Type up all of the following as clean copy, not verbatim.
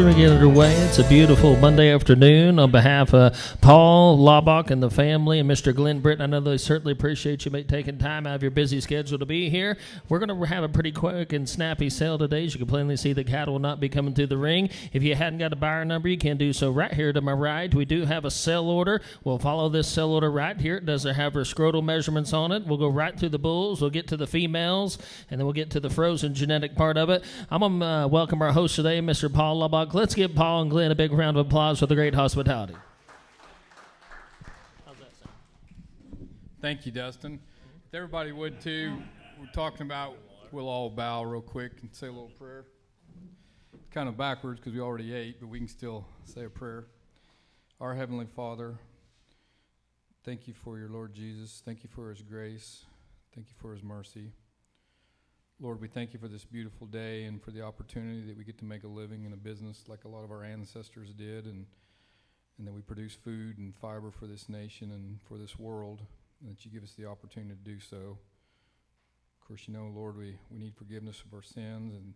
Chapter. We get underway. It's a beautiful Monday afternoon. On behalf of Paul Laubach and the family and Mr. Glenn Britton, I know they certainly appreciate you taking time out of your busy schedule to be here. We're going to have a pretty quick and snappy sale today. As you can plainly see, the cattle will not be coming through the ring. If you hadn't got a buyer number, you can do so right here to my right. We do have a sell order. We'll follow this sell order right here. It doesn't have our scrotal measurements on it. We'll go right through the bulls. We'll get to the females, and then we'll get to the frozen genetic part of it. I'm going to welcome our host today, Mr. Paul Laubach. Let's give Paul and Glenn a big round of applause for the great hospitality. How's that sound? Thank you, Dustin. If everybody would, too, we're talking about, we'll all bow real quick and say a little prayer. Kind of backwards because we already ate, but we can still say a prayer. Our Heavenly Father, thank you for your Lord Jesus. Thank you for his grace. Thank you for his mercy. Lord, we thank you for this beautiful day and for the opportunity that we get to make a living in a business like a lot of our ancestors did, and that we produce food and fiber for this nation and for this world, and that you give us the opportunity to do so. Of course, you know, Lord, we need forgiveness of our sins, and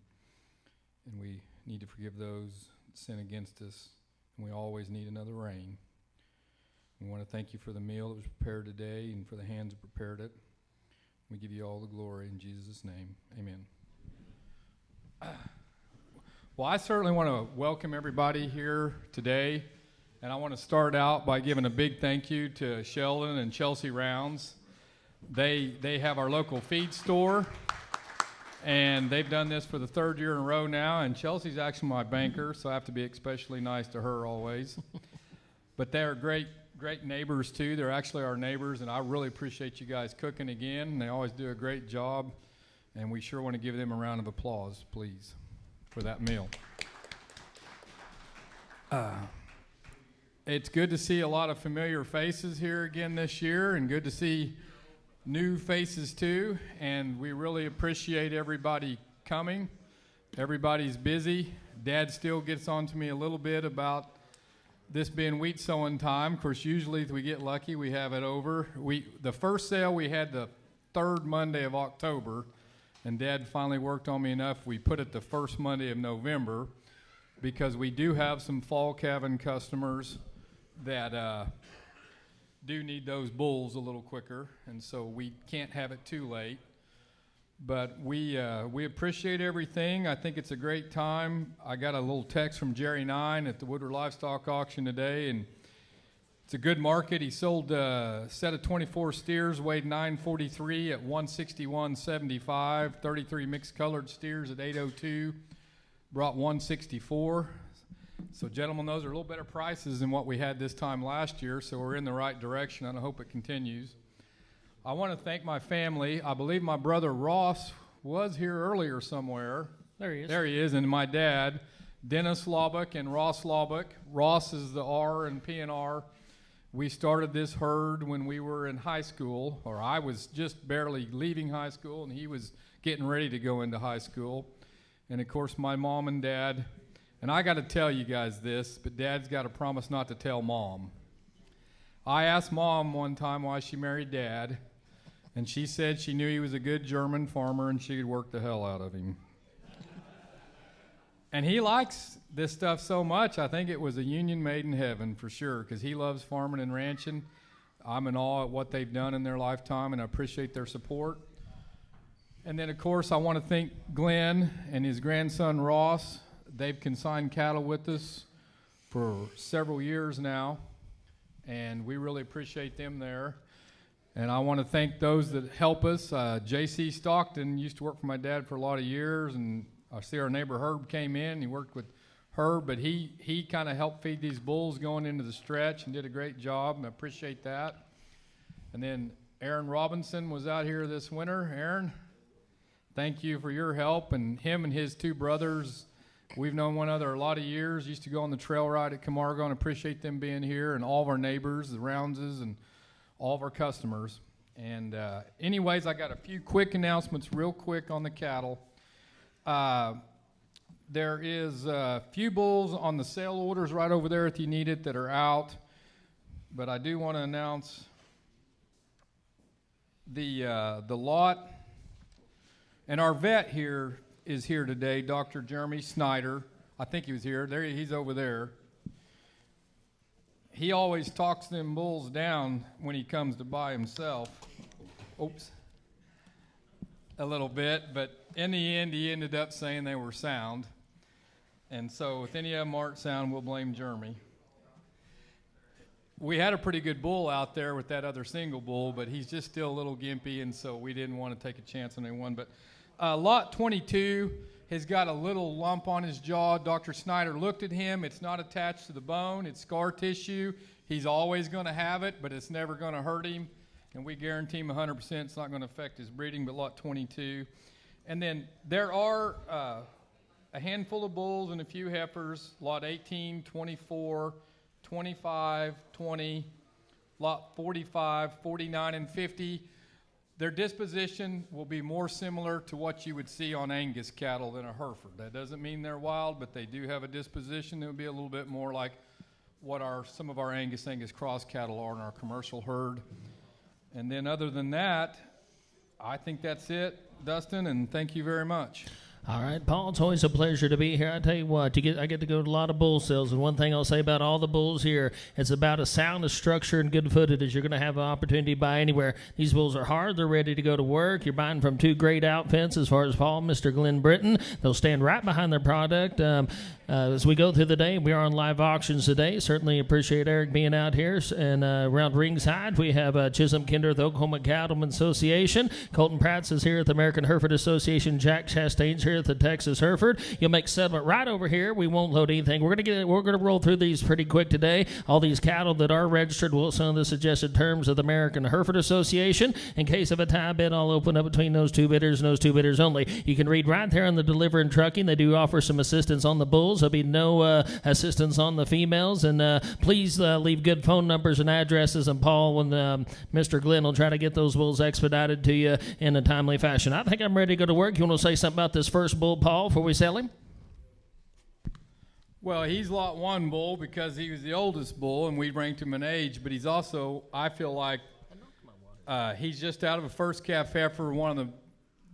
we need to forgive those that sin against us, and we always need another rain. We want to thank you for the meal that was prepared today and for the hands that prepared it. We give you all the glory in Jesus' name. Amen. Well, I certainly want to welcome everybody here today, and I want to start out by giving a big thank you to Sheldon and Chelsea Rounds. They have our local feed store, and they've done this for the third year in a row now, and Chelsea's actually my banker, so I have to be especially nice to her always. But they're great neighbors, too. They're actually our neighbors, and I really appreciate you guys cooking again. They always do a great job, and we sure want to give them a round of applause, please, for that meal. It's good to see a lot of familiar faces here again this year, and good to see new faces, too, and we really appreciate everybody coming. Everybody's busy. Dad still gets on to me a little bit about this being wheat sowing time. Of course, usually if we get lucky, we have it over. The first sale we had the third Monday of October, and Dad finally worked on me enough. We put it the first Monday of November because we do have some fall calving customers that do need those bulls a little quicker, and so we can't have it too late. But we appreciate everything. I think it's a great time. I got a little text from Jerry Nine at the Woodward Livestock Auction today, and it's a good market. He sold a set of 24 steers, weighed 943 at 161.75. 33 mixed colored steers at 802, brought 164. So, gentlemen, those are a little better prices than what we had this time last year, so we're in the right direction, and I hope it continues. I want to thank my family. I believe my brother Ross was here earlier somewhere. There he is. There he is, and my dad, Dennis Laubach and Ross Laubach. Ross is the R and P&R. We started this herd when we were in high school, or I was just barely leaving high school, and he was getting ready to go into high school. And, of course, my mom and dad, and I got to tell you guys this, but Dad's got to promise not to tell Mom. I asked Mom one time why she married Dad, and she said she knew he was a good German farmer and she could work the hell out of him. And he likes this stuff so much, I think it was a union made in heaven for sure, because he loves farming and ranching. I'm in awe at what they've done in their lifetime, and I appreciate their support. And then, of course, I want to thank Glenn and his grandson Ross. They've consigned cattle with us for several years now, and we really appreciate them there. And I want to thank those that help us. J.C. Stockton used to work for my dad for a lot of years, and I see our neighbor Herb came in. He worked with Herb, but he kind of helped feed these bulls going into the stretch and did a great job, and I appreciate that. And then Aaron Robinson was out here this winter. Aaron, thank you for your help. And him and his two brothers, we've known one another a lot of years, used to go on the trail ride at Camargo, and appreciate them being here, and all of our neighbors, the Roundses, and all of our customers. And anyways, I got a few quick announcements real quick on the cattle. There is a few bulls on the sale orders right over there if you need it that are out. But I do want to announce the lot. And our vet here is here today, Dr. Jeremy Snyder. I think he was here. There, he's over there. He always talks them bulls down when he comes to buy himself. Oops. A little bit, but in the end, he ended up saying they were sound. And so if any of them aren't sound, we'll blame Jeremy. We had a pretty good bull out there with that other single bull, but he's just still a little gimpy, and so we didn't want to take a chance on anyone. But lot 22 has got a little lump on his jaw. Dr. Snyder looked at him. It's not attached to the bone. It's scar tissue. He's always going to have it, but it's never going to hurt him. And we guarantee him 100% it's not going to affect his breeding, but lot 22. And then there are a handful of bulls and a few heifers, lot 18, 24, 25, 20, lot 45, 49, and 50. Their disposition will be more similar to what you would see on Angus cattle than a Hereford. That doesn't mean they're wild, but they do have a disposition that would be a little bit more like what some of our Angus cross cattle are in our commercial herd. And then other than that, I think that's it, Dustin, and thank you very much. All right, Paul, it's always a pleasure to be here. I tell you what, I get to go to a lot of bull sales, and one thing I'll say about all the bulls here, it's about as sound a structure and good-footed as you're going to have an opportunity to buy anywhere. These bulls are hard. They're ready to go to work. You're buying from two great outfits as far as Paul and Mr. Glenn Britton. They'll stand right behind their product. As we go through the day, we are on live auctions today. Certainly appreciate Eric being out here. And around ringside, we have Chisholm Kinder at the Oklahoma Cattlemen Association. Colton Pratts is here at the American Hereford Association. Jack Chastain's here at the Texas Hereford. You'll make settlement right over here. We won't load anything. We're going to roll through these pretty quick today. All these cattle that are registered will some of the suggested terms of the American Hereford Association. In case of a tie bid, I'll open up between those two bidders and those two bidders only. You can read right there on the deliver and trucking. They do offer some assistance on the bulls. There'll be no assistance on the females. And please leave good phone numbers and addresses. And Paul and Mr. Glenn will try to get those bulls expedited to you in a timely fashion. I think I'm ready to go to work. You want to say something about this first bull, Paul, before we sell him? Well, he's lot one bull because he was the oldest bull, and we ranked him in age. But he's also, I feel like, he's just out of a first calf heifer, one of the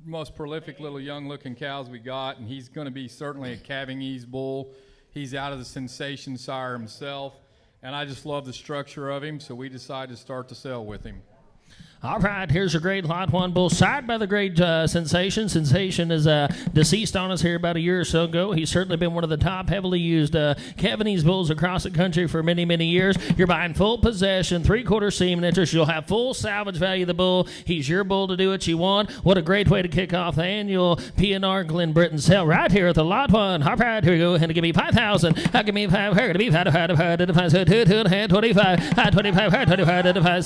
most prolific little young-looking cows we got, and he's going to be certainly a calving ease bull. He's out of the sensation sire himself, and I just love the structure of him, so we decided to start the sale with him. All right, here's a great lot one bull, side by the great Sensation. Sensation is deceased on us here about a year or so ago. He's certainly been one of the top heavily used Cavanese bulls across the country for many, many years. You're buying full possession, 3/4 semen interest. You'll have full salvage value of the bull. He's your bull to do what you want. What a great way to kick off the annual P&R Glen Britton sale right here at the lot one. All right, here we go. And give me 5,000. Give me 5. Here, give me 5, 25,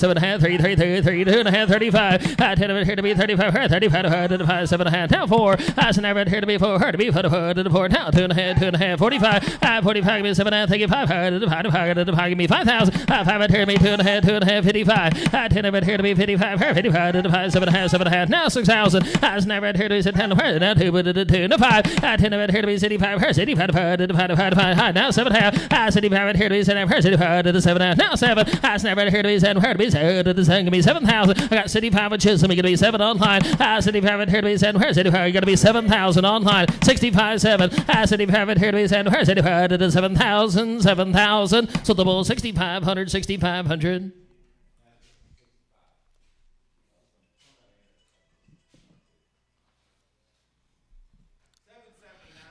25, 7, 35. I tell it here to be 35, 35, 7 1/2. Now 4. I said never here to be 4, to be 4, now 2 1/2, 45, 45, give me 7 1/2, thank you, 5, give me 5,000, 5 here to be 2 1/2, 55. I tell it here to be 55, 55, 7 1/2, now 6,000. I said never here to be 10, now 2, 5. I tell it here to be 65, 55, now 7 1/2. I said 55 here to be 7 1/2, now 7. I said never here to be 7, give me 7,000. I got City 5 at Chisholm. You got to be 7 online. City 5 here to be 7. Where's City 5? You got to be 7,000 online. 65 7. City 5 here to be 7. Where's City 5? 7,000. 7,000. So the bull 6,500. 6,500.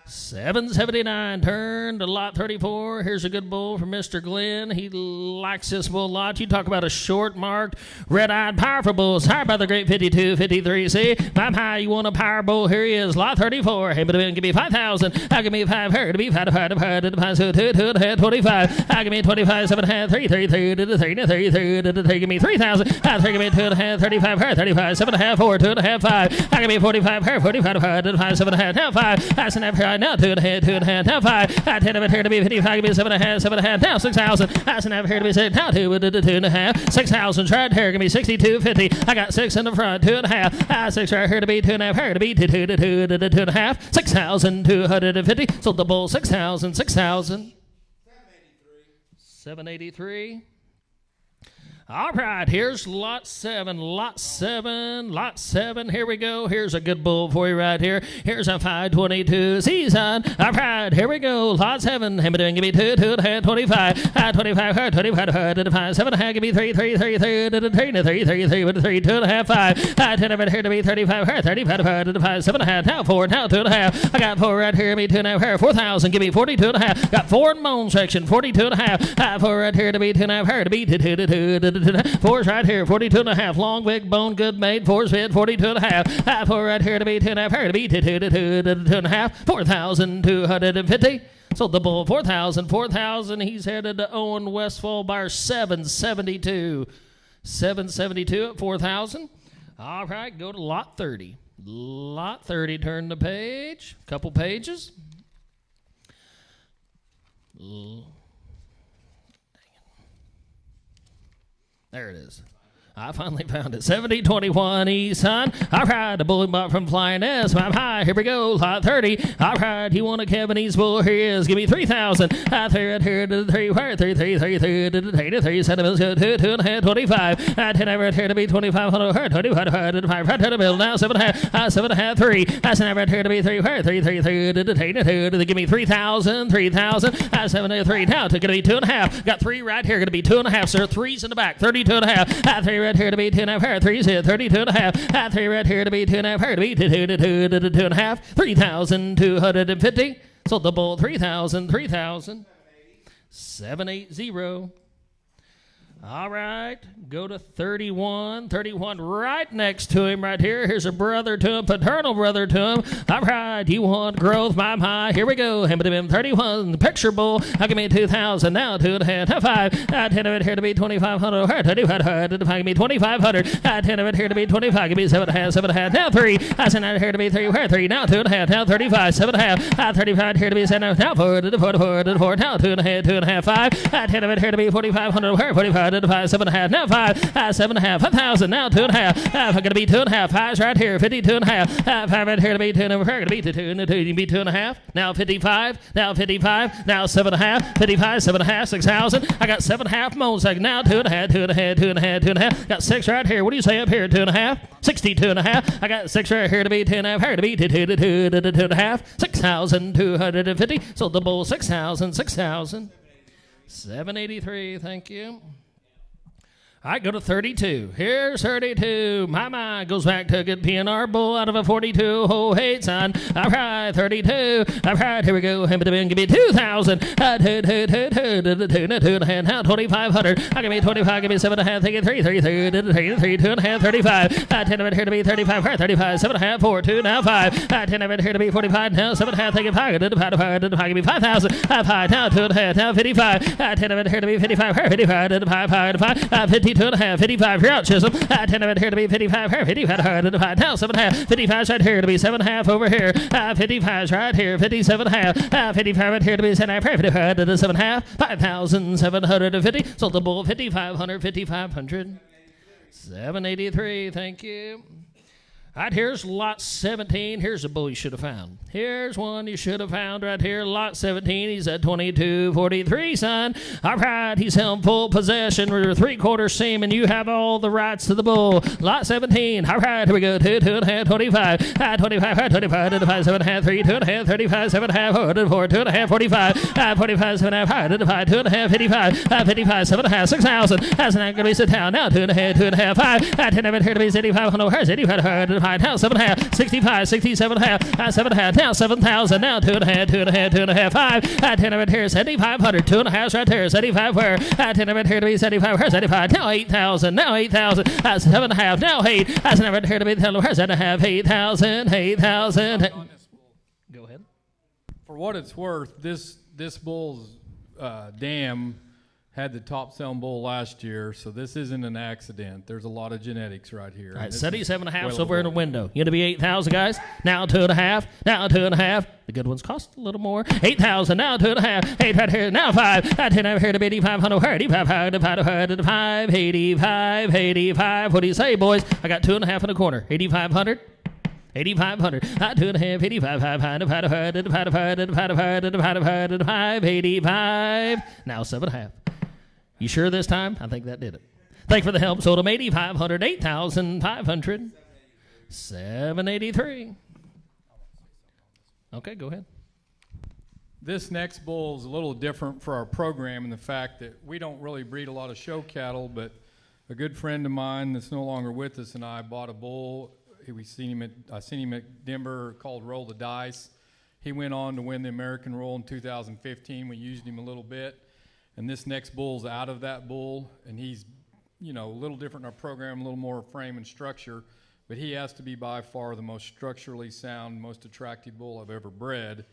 779, turn to lot 34. Here's a good bull from Mr. Glenn. He likes this bull a lot. You talk about a short-marked, red-eyed, powerful bull. Hired by the great 52, 53. See, I'm high. You want a power bull? Here he is, lot 34. Hey, but give me 5,000. I'll give me 5 here. To be 5, 25. I'll give me 25, 7 1/2, 3, 3, give me 3,000. I'll give me 2 1/2, 35 here, 35, 7 1/2, 4, 2 1/2, 5. I'll give me 45 here, 45, 7 1/2, now 5. I said here, now 2 1/2, now 5. I tell him here to be 55, give me 7 1/2, now 6,000. I said here to be 6, now 2 1/2, 6,000. Right here, give me 62.50. I got 6 in the front, 2 1/2. I 6 right here to be 2 1/2, here to be 2 1/2, 6,250. So the bull 6,000. 783. All right, here's lot 7, lot 7, lot 7. Here we go. Here's a good bull for you right here. Here's a 522 season. All right, here we go. Lot 7. Give me 2, 2 and a half, 25. 25, 25, 7 and a half. Give me 3, 3, 3, 3, 3, 3, 3, 3, 2 and a half, 5. 10 over here to be 35, 35, 7 and a half. Now 4, now 2 and a half. I got 4 right here. Give me 2 and a half, 4,000. Give me 42 and a half. Got 4 in bone section, 42 and a half. 4 right here to be 2 and a half. To be 2. 4's right here, 42 and a half. Long, big bone, good made. 4's fit, 42 and a half. 4 right here to be 2 and a half. To be 2 and a half. 4,250. Sold the bull 4,000. He's headed to Owen Westfall by 772. 772 at 4,000. All right, go to lot 30. Lot 30, turn the page. Couple pages. There it is. I finally found it. 7021 Easton. All right, the bully bought from Flying S. I'm high. Here we go. Lot 30. All right, you want a Kevin East bull? Here he is. Give me 3,000. I threw it here to the 3. Where 3, 3, 3, 3, 3, 3 sentiments go 2, 2 and a half, 25. 10 over here to be 2,500. 25, right to the middle. Now 7 and a half. 7 and a half, 3. That's an right here to be 3. Where 3, 3, 3, 3, 2. Give me 3,000. 3,000. 7 and 3. Now it's going to be 2 and a half. Got 3 right here. Going to be 2 and a half, sir. 3's in the back. 32 and a half. 3 right here to be 2 and a half. 3's here. 32 and a half. 3 right here to be 2 and a half. To be 2 and a half. 3,250. Sold the bull 3,000. 780. All right, go to 31. 31 right next to him right here. Here's a brother to him, paternal brother to him. All right, you want growth, my high. Here we go. Him to him 31. The picture bull. I'll give me 2,000. Now 2 and a half. 5. 10 of it here to be 2,500. 2500. Give me 2,500. 10 of it here to be 25. Give me 7 and a half. 7 and a half. Now 3. I sent out here to be 3. Where 3? Now 2 and a half. Now 35. 7 and a half. 35 here to be 7 and a half. Now 4 to the 4 to 4 to the 4. Now 2 and a half. 2 and a half. 5. 10 of it here to be 4,500. Where 45. 5, 7 and a half, now 5, 7 and a half, 1,000, now 2 and a half. I'm going to be 2 and a half. 5's right here, 52 and a half. 5 right here to be 2 and a half. Going to be 2 and a 2. You can be 2 and a half. Now 55, now 55, now 7 and a half. 55, 7 and a half, 6,000. I got 7 and a half moans. Like now 2 and a half, 2 and a half, 2 and a half, 2 and a half. Got 6 right here. What do you say up here? 2 and a half, 62 and a half. I got 6 right here to be 2 and a half. Here to be 2 and a half. 6,250. Sold the bull 6,000. 783. Thank you. All right, go to 32. Here's 32. My goes back to a good PNR bull out of a 42. Oh, hey, son. All right, 32. All right, here we go. Give me 2,000. 2 and a half. Now 2,500. I give me 25. Give me 7 and a half. Take it 3, 2 and a half. 35. 10 of it here to be 35. 35. 7 and a half. 4, 2. Now 5. 10 of it here to be 45. Now 7 and a half. Take it 5. Give me 5,000. 5. Now 2 and a half. Now 55. 10 of it here to be 55. 55. 52 and a half, 55 here out, Chisholm. 10 of it here to be 55 here, 55, now 7 and a half, 55 right here to be 7 and a half over here, 55 right here, 57 and a half, 55 right here to be 7 and a half, 55 to 7 and a half, 5,750, sold the bull 5,500, 5,500, 783, thank you. All right, here's lot 17. Here's a bull you should have found. Here's one you should have found right here. Lot 17. He's at 2243, son. All right, he's held full possession with a 3/4 seam, and you have all the rights to the bull. Lot 17. All right, here we go. 2 and a half, 25. 25, 25, 7 and a half, 3, 2 and a half, 35, 7 and a half, 4, 2 and a half, 45, 45, 7 and a half, 5, 2 and a half, 55, 55, 7 and a half, 6,000. That's not going to be sit down. Now 2 and a half, 5. 10 of it here to be 8,500. 85, now 7 and a half, 65, 67 and a half, 7 and a half, now 7,000, now 2 and a half, 2 and a half, 2 and a half, 5, 10 of it here, 7,500, 2 and a half right there, 75 where, 10 of it here to be 75 where, 75, now 8,000, now 8,000, 7 and a half, now 8, 10 of it here to be 10 where, 7 and a half, 8,000, 8,000. Go ahead. For what it's worth, this bull's dam had the top selling bull last year, so this isn't an accident. There's a lot of genetics right here. All right, 77 and a half over in the window. You going to be 8,000, guys? Now 2 and a half. Now 2 and a half. The good ones cost a little more. 8,000. Now 2 and a half. 8 right here. Now 5. 10 over here to be 8,500. 85, 85, 85. What do you say, boys? I got 2 and a half in the corner. 8,500. 8,500. 2 and a half. 85. Now 7 and a half. You sure this time? I think that did it. Thank you for the help. Sold them 8,500, 8,500, 783. Okay, go ahead. This next bull is a little different for our program in the fact that we don't really breed a lot of show cattle, but a good friend of mine that's no longer with us and I bought a bull. I seen him at Denver, called Roll the Dice. He went on to win the American Roll in 2015. We used him a little bit. And this next bull's out of that bull, and he's, a little different in our program, a little more frame and structure, but he has to be by far the most structurally sound, most attractive bull I've ever bred.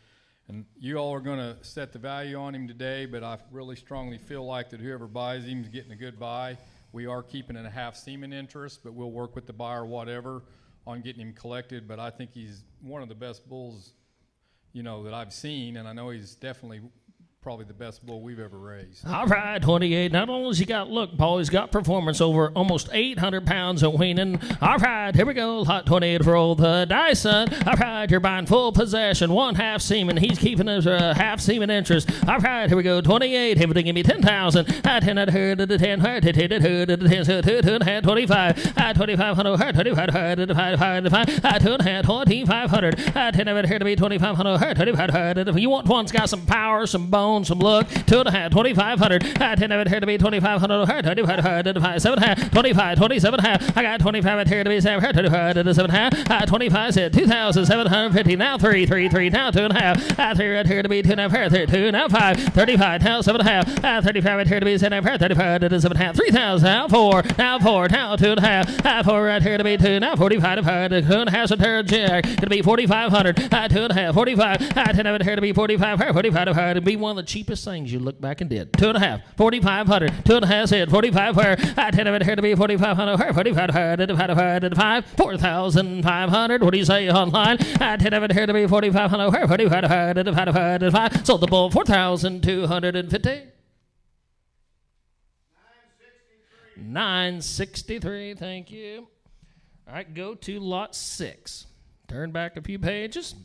And you all are going to set the value on him today, but I really strongly feel like that whoever buys him is getting a good buy. We are keeping it a half semen interest, but we'll work with the buyer, whatever, on getting him collected. But I think he's one of the best bulls, that I've seen, and I know he's definitely probably the best bull we've ever raised. All right, 28. Not only has he got look, Paul, he's got performance, over almost 800 pounds of weaning. All right, here we go. Lot 28 for Roll the Dice, son. All right, you're buying full possession, 1 half semen. He's keeping his half semen interest. All right, here we go. 28. Him to give me 10,000. I 10 at her to the 10 her to 10 to the 10 so 2 and a half 25. I 2,500 her 25 her to the 5 I 2 and a half 2,500. I 10 of it here to be 2,500 her 25 her. You want one's got some power, some bone, some look. 2 and a half 2,500. I 10 of it here to be 2,500 her 25 her to the 5 7 half 25 27 half. I got 25 at here to be 7 her to the 7 half. I 25 said 2,750. Now 3 now 2 and a half. I 3 right here to be 2 and a half her 2 now 5 35 now 7 and a half. I 35 right here to be 7 and a half 35 to the 7 half 3,000 now 4 now 2 and a half. I 4 right here to be 2 now 45 of her to 2 and a half so turn jack to be 4,500. I 2 and a half 45. I 10 of it here to be 45 her 45 of her to be one of the cheapest things you look back and did. 2 and a half 4,500. 2 and a half said 45 her. I 10 of it here to be 4,500 her 45 her to the 5 4,500. What do you say online? I 10 of it here to be 4,500 her 45 her to the 5 sold the bull 4,250. 963. Thank you. All right, go to lot 6. Turn back a few pages.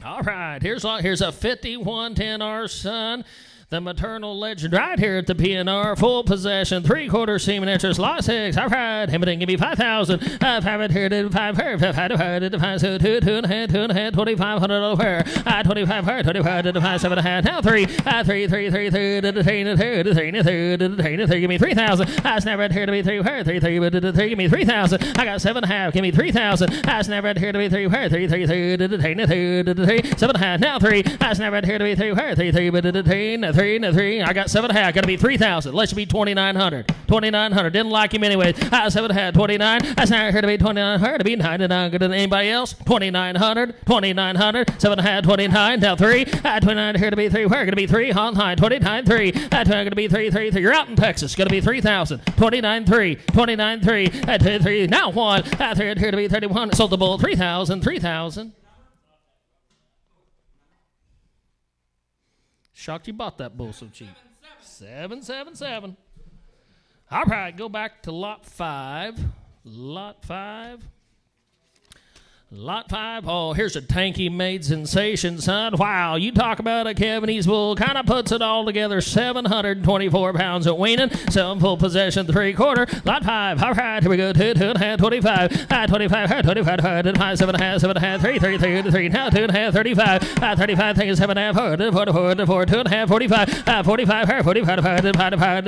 All right, here's a 5110R son. The maternal legend right here at the PNR. Full possession, 3/4 semen interest, lot 6. All right, him and give me 5,000. I have it here to 5 her. 5 so 2 and a half 2,500 over her. I 25 her 25 to the 5 7 and a half. Now 3 3 to the 3 give me 3,000. I snap right here to be 3 her 3 to the 3 give me 3,000. I got 7 and a half. Give me 3,000. I snap right here to be 3 her 3 to the 3 7 and a half. Now 3 I snap right here to be 3 her 3 to the 3. I got 7 and a half. Got to be 3,000. Let's be 2,900. 2,900. Didn't like him anyways. I 7 and a half. 29. I snap here to be 2,900. To be 99. Good than anybody else. 2,900. 2,900. 7 and a half. 29. Now 3. I 29 here to be 3. Where going to be 3 on high. 29 3. I going to be 3 3 3. You're out in Texas. Going to be 3,000. 29 3. 29 3. I 3. Now 1. I 3 here to be 31. Sold the bull 3,000. 3,000. Shocked you bought that bull so cheap. 777. All right, go back to lot 5. Lot 5. Lot 5. Oh, here's a tanky made sensation, son. Wow, you talk about a Kevinese bull. Kind of puts it all together. 724 pounds of weaning. Some full possession, 3/4. Lot 5. All right, here we go. 2 and a half, 25. 25, 25, 5, 7 and a half, 7 and a half, 3, 3, 3, 3. Now 2 and a half, 35. 35, think it's 7 and a half, 4, 4, 2 and a half, 45. 45, 45,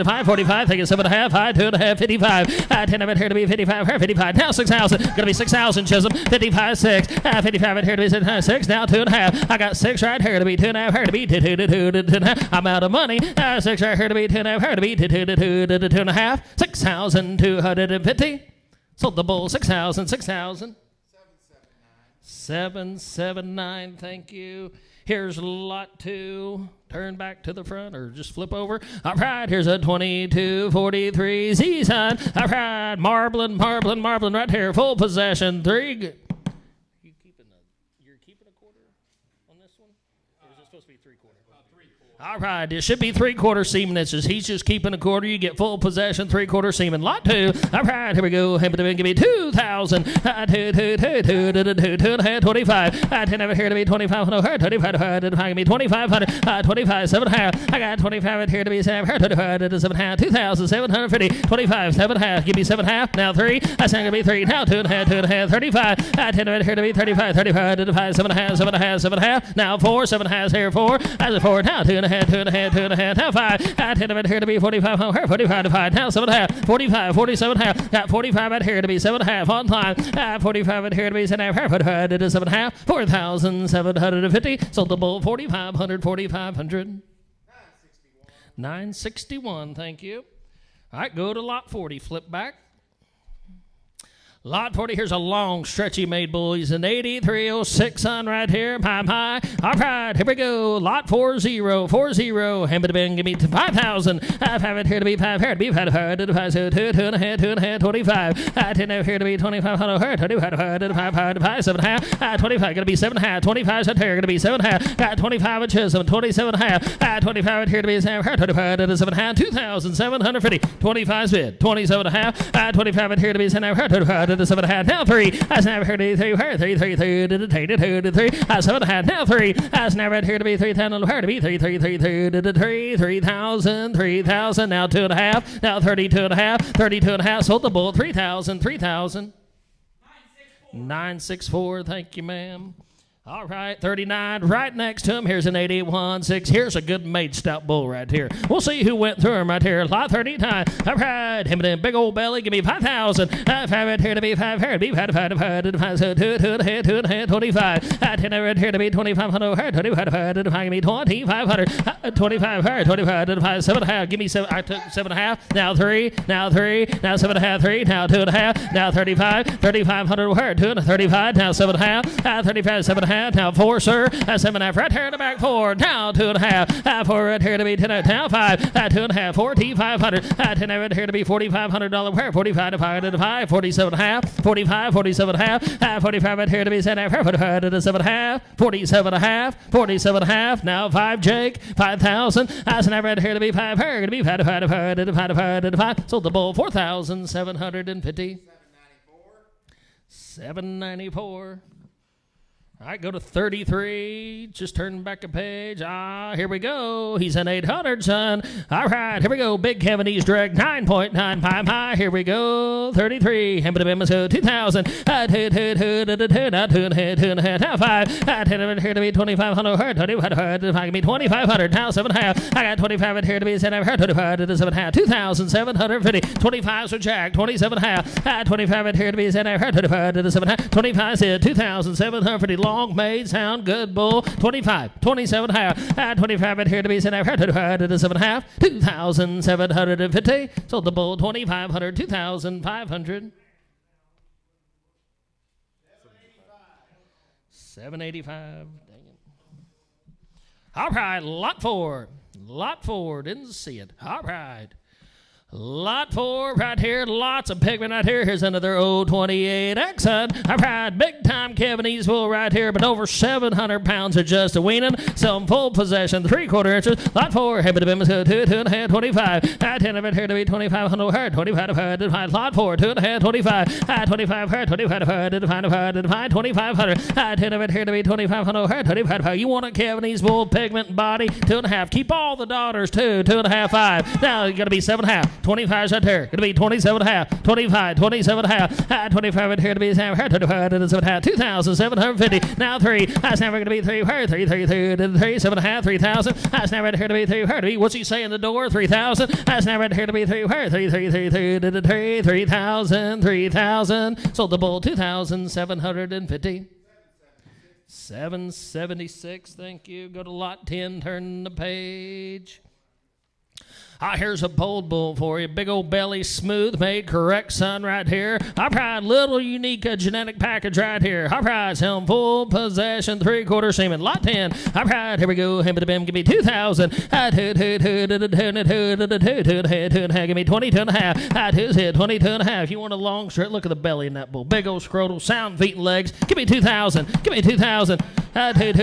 5, 45, think it's 7 and a half, 5, 2 and a half, 55. 10 of it here to be 55, 55. Now 6,000. Gonna be 6,000, Chisholm. 55. 6. 55 here to be 6. Now 2 and a half. I got 6 right here to be 2 and a half. Here to be 2 and a half. I'm out of money. 6 right here to be 2 and a half. Here to be 2 and a half. 6,250. Sold the bull 6,000. 6,000. 779. Thank you. Here's lot 2. Turn back to the front or just flip over. All right, here's a 2243 Z-sign. All right, marbling right here. Full possession. 3. You're keeping a quarter on this one? Or is it supposed to be 3/4? All right, it should be 3/4 seaman. He's just keeping a quarter. You get full possession, 3/4 seaman. Lot 2. All right, here we go. Give me 2,000. 25. 10 over here to be 2,500. 25 to be 2,500. 25, 7.5. I got 25 here to be 7.5. 2,750. 25, 7.5. Give me 7.5. Now 3. That's not going to be 3. Now 2.5. 35. 10 over here to be 35. 35 to 5. 7.5. 7.5. 7.5. Now 4. 7.5 here 4. That's a 4. Now 2.5. 2.5. Now 5. 10 over here to be 45. 45 to 5. Now 7.5. 45. 47.5. Got 45 out here to be 7.5 on time. 45 out here to be 7.5. 45 to 7.5. 4,750. Sold the bull 4,500. 4,500. 961. Thank you. All right, go to lot 40. Flip back. Lot 40, here's a long, stretchy made bull. He's an 8306 on right here. High. All right, here we go. Lot 40. 40. Hand it in. Give me 5,000. I have it here to be 5. Here to be 5. 2.5. 2.5. 25. 10 over here to be 2,500. 25. 7.5. 25. Going to be 7.5. 25 out here. Going to be 7.5. 25 at Chisholm. 27.5. 25 out here to be 7.5. 25 to 7.5. 2,750. 25 bid. 27.5. 25 out here to be 7.5. 25 to 7.5. Now 3. That's never here to be 3. 3. 3. 3. 7.5. Now 3. That's never here to be 3,000. Here to be 3. 3. 3. 3. 3,000. 3,000. Now 2.5. Now 32.5. 32.5. Sold the bull. 3,000. 3,000. 964. Thank you, ma'am. All right, 39, right next to him. Here's an 8816. Here's a good made stout bull right here. We'll see who went through him right here. Lot 39. All right, him and big old belly. Give me 5,000. 5 right here to be 5. Here to be 5. 2 2.5. 25. 10 right here to be 2,500. 25. Give me 2,500. 25. 25 to 5. 7.5. Give me 7. I took 7.5. Now 3. Now 3. Now 7.5. 3. Now 2.5. Now 35. 3,500. 2.35. Now 7.5. 35. 7.5. Now 4, sir. 7.5 right here in the back. 4. Now 2.5. 4 right here to be 10. Now 5. 2.5. 4,500. 10 right here to be $4,500. Where? 45 to 5 to 5. 47.5. 45. 47.5. 45 right here to be 7.5. 45 to 7.5. 47.5. 47.5. Now 5, Jake. 5,000. 7 right here to be 5. Here to be 5 to 5 to 5 to 5 to 5 to 5. Sold the bull 4,750. 794. All right, go to 33. Just turn back a page. Here we go. He's an 800, son. All right, here we go. Big Cavanese drag, 9.95 high. Here we go. 33. Him to the 2,000. 2. Now 5. 10 here to be 2,500. 25 to be 2,500. Now 7.5. I got 25 here to be 7.5. 25 to 7.5. 2,750. 25 for Jack. 27.5. 25 here to be 7.5. 25 to 7.5. 25 said 2,750. Long made sound good bull. 25. 27.5. 25 here to be 7.5. 25 to 7.5. 2,750. Sold the bull 2,500. 2,500. 785. Dang it. All right, lot 4. Lot 4. Didn't see it. All right. Lot 4 right here. Lots of pigment right here. Here's another old 28 Exxon. All right, big time Cavanese bull right here, but over 700 pounds of just a weaning. Some full possession, 3/4 inches. Lot 4, heavy to be 2.5, 25. 10 of it here to be 2,500. 25 to 5. Lot 4, 2.5, 25. 25 her, 25 to 5, 2,500. 10 of it here to be 2,500. 25. You want a Cavanese bull, pigment body, 2.5. Keep all the daughters, 2, 2.5, 5. Now you're going to be 7.5. 25 right here. Going to be 27.5. 25, 27.5. 25 right here to be 7.5. 2,750. Now 3. That's never going to be 3. 3, 7.5. 3,000. That's never right here to be 3. What's he saying the door? 3,000. That's never right here to be 3. 3,000. 3,000. Sold the bull 2,750. 776. Thank you. Go to lot 10. Turn the page. Here's a bold bull for you. Big old belly, smooth made, correct son right here. Our pride, little unique genetic package right here. Our pride's him full possession, 3/4 semen. Lot 10. Our pride, here we go. Him to the bim, give me 2,000. Give me 22.5. Who's hit 22.5. You want a long straight look at the belly in that bull. Big old scrotal, sound feet and legs. Give me 2,000. Give me 2,000. How to and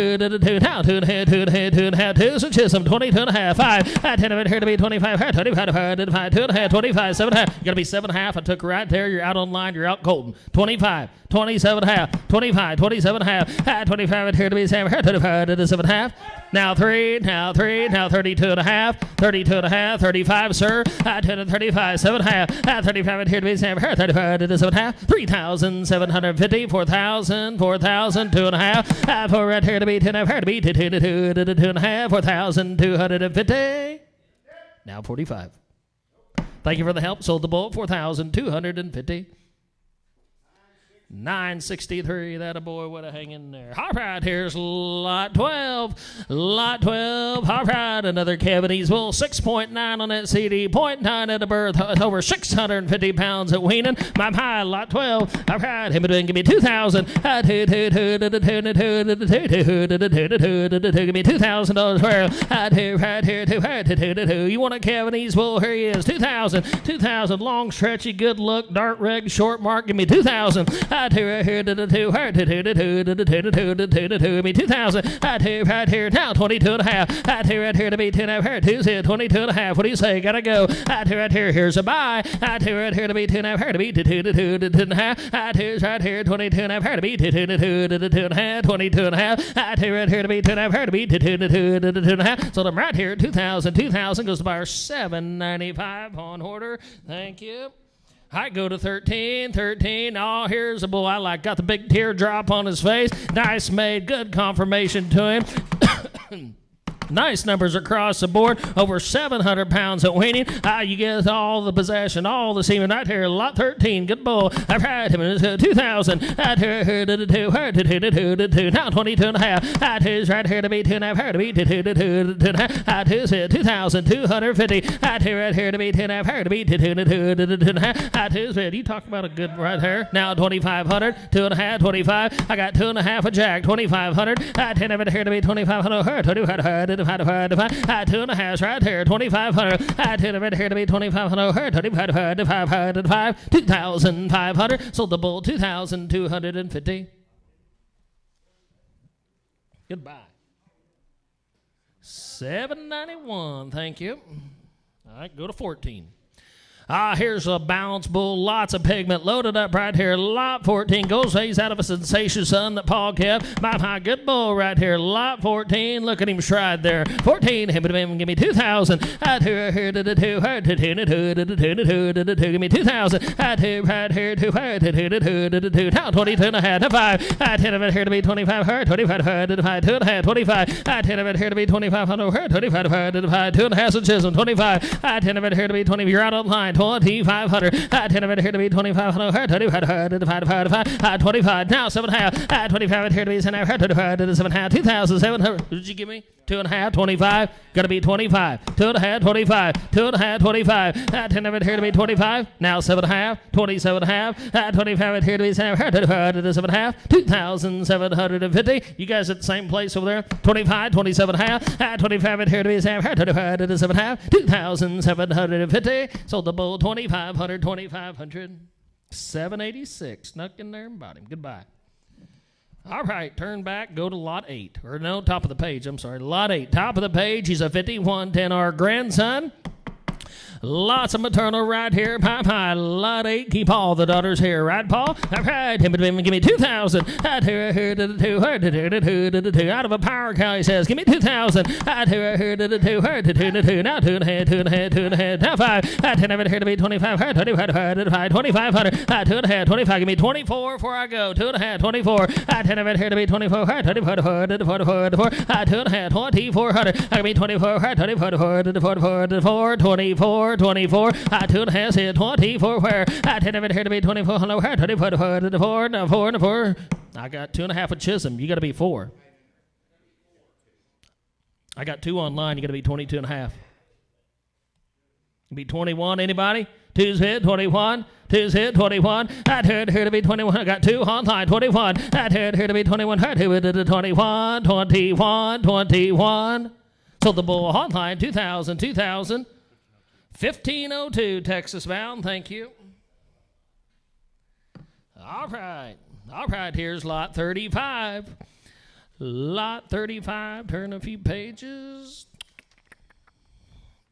chisholm 22.5. 5. 10 of it here to be 25. 25, 25, 7.5. You gotta be 7.5. I took right there. You're out online. You're out golden. 25, 27.5, 25, 27.5. 25 here to be 7. 25 to 7.5. Now 3, now 32.5, 32.5, 35, sir. 35, 7.5. 35 here to be 7. 35 to 7.5. 3,750, 4,000, 4,000, 2.5. 4 right here to be 10. Here to be 2.5, 4,250. Now 45. Thank you for the help. Sold the bull 4,250. 963. That a boy would have hang in there. All right, here's lot 12. Lot 12. All right, another Cavities bull. 6.9 on that CD. 0.9 at the birth. Over 650 pounds at weaning. My high, lot 12. All right, him and give me 2,000. Give me $2,000 worth. You want a Cavities bull? Here he is. 2,000. 2,000. Long, stretchy, good look. Dark red, short mark. Give me 2,000. Give me 2,000. Right here now 22.5. Right here to be 10. Who's here 22.5. What do you say? Gotta go. Right here. Here's a buy. Right here to be 10. Here to be 2.5. Right here 22.5. Here to be 2.5. 22.5. Right here to be 10. Here to be 2.5. So I'm right here 2,000. 2,000 goes to buyer 795 on order. Thank you. I go to 13. Oh, here's a bull I like. Got the big teardrop on his face. Nice made. Good confirmation to him. Nice numbers across the board. Over 700 pounds at weaning. You get all the possession, all the semen right here. Lot 13. Good bull. I've had him. 2,000. Now 22.5. Right here to be 2.5. Here to be 2.5. 2,250. Right here to be 10.5. Here to be 2.5. You talk about a good right here. Now 2,500. 2.5. 25. I got 2.5 a jack. 2,500. 10 of it here to be 2,500. 2.5 right here, 2,500. 10 of it here to be 2,500. 2,500. Sold the bull 2,250. Goodbye. 791. Thank you. All right, go to 14. Here's a balance bull, lots of pigment, loaded up right here. Lot 14 goes he's out of a sensation son that Paul kept. My good bull right here. Lot 14, look at him stride there. 14, give me 2,000. Give me 2,000. Right here, now 22.5. 5. 10 of it here to be 25. 25. 25. 10 of it here to be 2,500. 25. 2.5 chisholm. 25. 10 of it here to be 20. You're out of line. 2,500. 10 of it here to be 2,500. 25. Now 7.5. 25 here to be 7.5. 2,700. What did you give me? 2.5. 25. Gotta be 25. 2.5. 25. 2.5. 25. 10 of it here to be 25. Now 7.5. 27.5. 25 here to be 7.5. 2,750. You guys at the same place over there? 25. 27.5. 25 here to be 7.5. 2,750. Sold the bull 2,500. 2,500. 786. Snuck in there and bought him. Goodbye. All right, turn back, go to lot 8. Or no, top of the page, I'm sorry. Lot 8, top of the page. He's a 5110R grandson. Lots of maternal right here. Pie. Lot 8. Keep all the daughters here. Right, Paul? All right. Give me 2,000. Out of a power cow, he says. Give me 2,000. Now 2.5. Now 5. 10 of it here to be 25. 2,500. 2.5. Give me 24 before I go. 2.5. 24. 10 of it here to be 24. 2,400. 2,400. Give me 24. 24. 24. 2.5 hit 24. Where? 10 of it here to be 24. 24. I got 2.5 with Chisholm. You got to be 4. I got 2 online. You got to be 22.5. Be 21, anybody? Two's hit, 21. Two's hit, 21. I'd heard her to be 21. I got two online, 21. I'd heard her to be 21. Heard who did it, 21, 21, 21. Sold the bull online, 2,000, 2,000. 1502, Texas bound. Thank you. All right. All right, here's lot 35. Lot 35. Turn a few pages.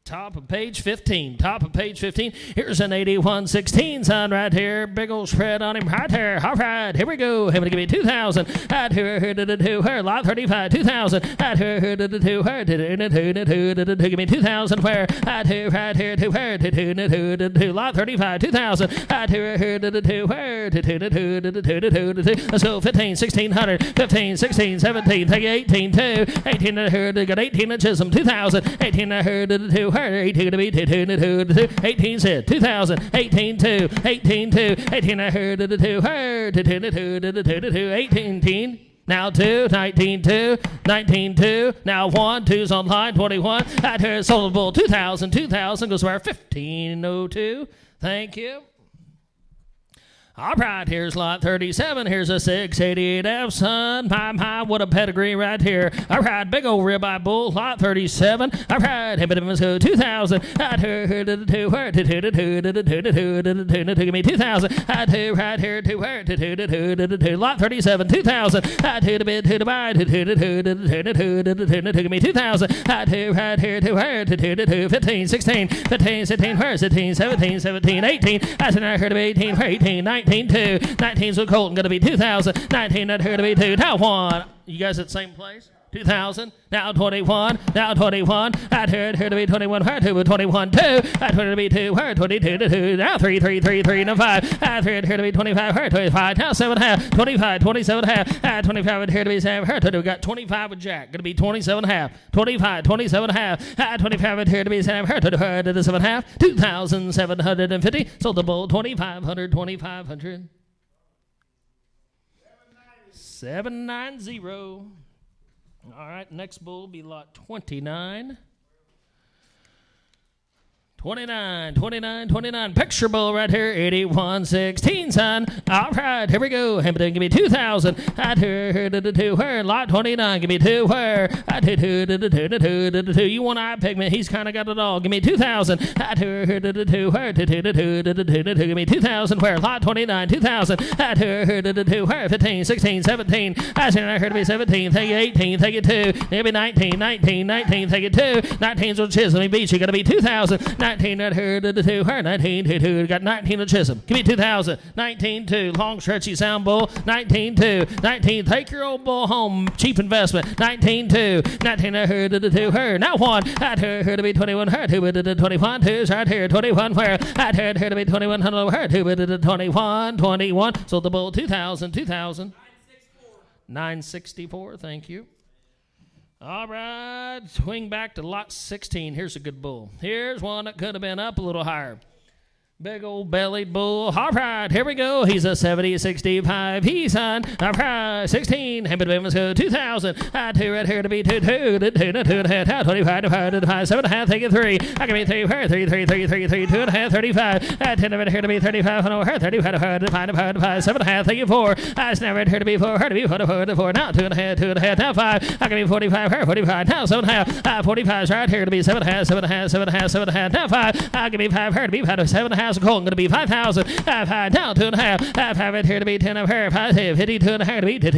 Top of page 15. Top of page 15. Here's an 8116 son right here. Big old spread on him right here. All right, here we go. Him to give me 2,000. I'd her her. Lot 35. 2,000. I'd her her. Give me 2,000. Where? I'd her right here to her. Lot 35. 2,000. I'd her her. So 15, 1600. 15, 16, 17. Take 18 2. 18 to her. Got 18 to Chisholm. 2,000. 18 to her to 18 to be 18 said 2,000 18 2 18 2 18 I heard to 2 heard to 18 now 2 19 2 19 2 now 1 2's on line 21 I heard sold bull 2,000 2,000 goes where 1502 thank you. All right, here's lot 37. Here's a 688F, son. My, what a pedigree right here. All right, big old ribeye bull, lot 37. All right, let's go 2,000. I'd heard to give me 2,000. I'd heard right here to lot 37, 2,000. I'd heard a bit to buy to give me 2,000. I'd heard right here to 15, 16, 15, 16, 17, 17, 17, 18. I said I heard of 18, 18, 19. 19 2. 19's with Colton, going to be 2,000. 19 not here to be 2. Now 1. You guys at the same place? 2,000. Now 21. Now 21. I'd heard her to be 21. Her 2 21 2. I'd heard her to be 2. Her 22 to 2. Now 3 3 3 3 now 5. I'd heard her to be 25. Her 25. Now 7 half. 25 27 half. 25 would here to be 7. Her 2 got 25 with Jack. Going to be 27 half. 25 27 half. 25 would here to be 7. Her 2 to the 7 half. 2,750. Sold the bull 2,500. 2,500. 790. All right, next bull will be lot 29. 29. Picture bull right here, 8116, son. All right, here we go. Hamilton, give me 2,000. I'd heard to her. Lot 29, give me 2 where. I'd heard to you want eye pigment. He's kind of got it all. Give me 2,000. I'd heard to her. Give me 2,000 where. Lot 29, 2,000. I'd heard to her. 15, 16, 17. I said I heard to be 17. Take it 18. Take it 2. Maybe 19. Take it 2. 19's with Chisholm. Beach. You got to be 2,000. 19 at her to 2 her 19 to 2 got 19 to Chisholm. Give me 2,000. 19 2 long stretchy sound bull. 19 2 19 take your old bull home cheap investment. 19 2 19 at her to 2 her now 1 at her to be 21 her 2 to 21 2's right here 21 where at her to be 21 her 2 to 21 so the bull 2,000 964 thank you. All right, swing back to lot 16. Here's a good bull. Here's one that could have been up a little higher. Big old bellied bull. All right, here we go. He's a 70, 65. He's on. All right, 16. Let's go 2,000. 2 right here to be 2, 2, 2, 2, 25, 25, 7 half. Take it 3. I can be 3, 3, 3, 3, 3, 3, 2 35. 10 right here to be 35. No, her 35, 5, 7 half. Take it 4. I snap right here to be 4, her to be 4, 4. Now 2 now 5. I can be 45, her 45. Now 7 half. 45 right here to be 7 half. Now 5. I can be 5, her to be 5, 7 half. Going to be 5,000. 5 down 2.5. 5 right here to be 10 of her. 5 52.5 to be 2.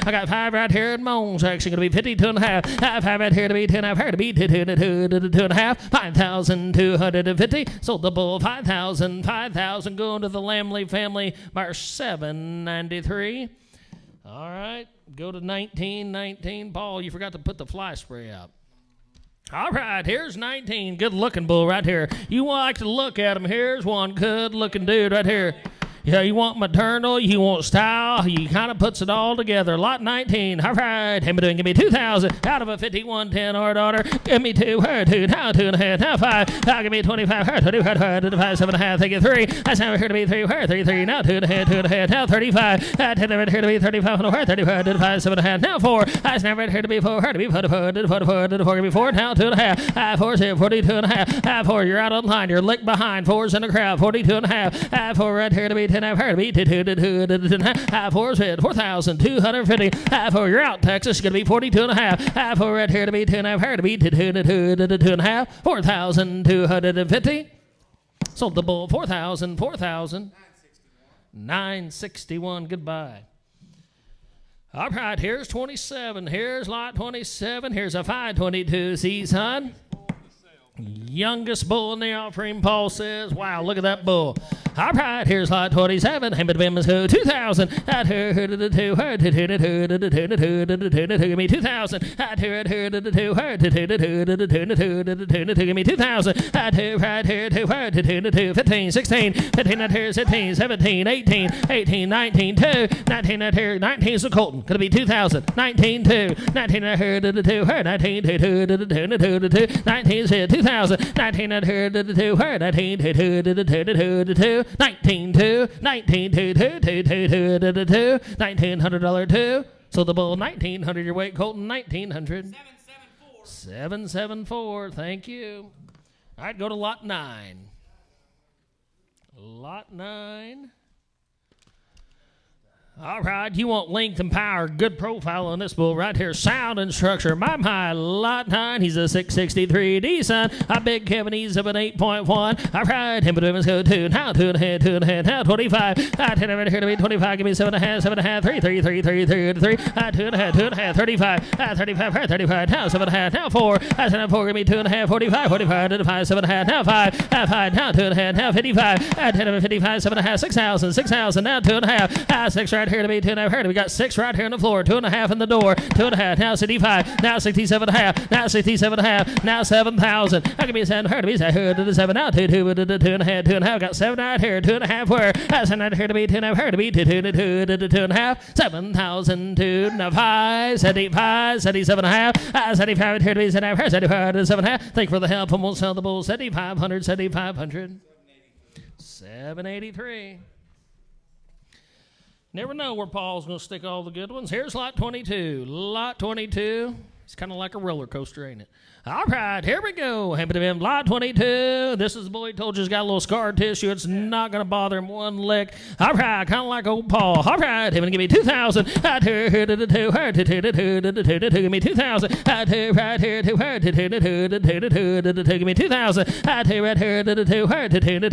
I got 5 right here in Moan section. Going to be 52.5. 5 right here to be 10 of her to be 2.5. 5,250. Sold the bull 5,000. 5,000 going to the Lamley family. March 793. All right. Go to 19. Paul, you forgot to put the fly spray out. All right, here's 19. Good-looking bull right here. You like to look at him. Here's one good-looking dude right here. Yeah, you want maternal, you want style, he kind of puts it all together. Lot 19, all right, him doing, give me 2,000 out of a 5110 hard order. Give me 2, her 2, now 2.5, now 5, now give me 25, her 30, her 5, 7.5, take it 3. That's now here to be 3, her 33, now 2.5, 2.5, now 35, that's here to be 35, her 35, 7.5, now 4. That's now right here to be 4, her to be 4, give me 4, now 2.5, 4, 42.5, 4, you're out on the line, you're licked behind, 4's in the crowd, 42.5, 4 right here to be 10, her to be 2, 4's hit, 4,250, 4, you're out, Texas, going to be 42.5, 4 right here to be 2, her to be 2.5, 4,250. Sold the bull, 4,000, 961, goodbye. All right, here's 27. Here's lot 27. Here's a 522 season. Youngest bull in the offering, Paul says. Wow, look at that bull. All right, here's lot 27. Give me 2,000. Give me 2,000. Give me 2,000. Right here, 15, 16, 15, that here, 17, 17, 18, 18, 19, 2, 19, that here, 19 is the Colton. Could be 2,000. 19, 2, 19, that here, 2, 19, 2, 19 is here, 2,000. 19, that here, 2, 19, 2, 19, 2, 19, 2, 2, 2, 2, 2, 2, $1,900 2. So the bull, 1,900, your weight, Colton, 1,900. 774, thank you. All right, go to lot 9. Lot 9. All right, you want length and power, good profile on this bull right here. Sound and structure, Mime High, lot 9. He's a 663 D-son. A big Kevin, he's of an 8.1. All right, him but go 2. Now 2.5, 2.5, now 25. 10 over here to be 25. Give me 7.5, 7.5, 3, 3, 3, 3, 3, 3. 2.5, 2.5, 35. 35, 35, now 7.5, now 4. 4, give me 2.5, 45, 45, 7.5, now 5. 5, now 2.5, now 55. 10 over 55, 7.5, 6,000, 6,000, now 2.5. 6 right here to be 2.5. We got 6 right here on the floor, 2.5 in the door, 2.5, now 65, now 67.5, now 67.5, now 7,000. I can be 7, her to be 7, now 2, 2.5, 2.5. Got 7 right here, 2.5 where? 7 right here to be 2.5, her to be 2.5, 7,000, 2.5, 75, 77.5, 75 right here to be 75, 75 to 7.5. Thank you for the help and we'll sell the bull 7,500, 7,500, 783. Never know where Paul's going to stick all the good ones. Here's lot 22. Lot 22. It's kind of like a roller coaster, ain't it? All right, here we go. Lot 22. This is the boy told you he's got a little scar tissue. It's not going to bother him one lick. All right, kind of like old Paul. All right, him and give me 2,000. Give me 2,000. Right here, give me 2,000.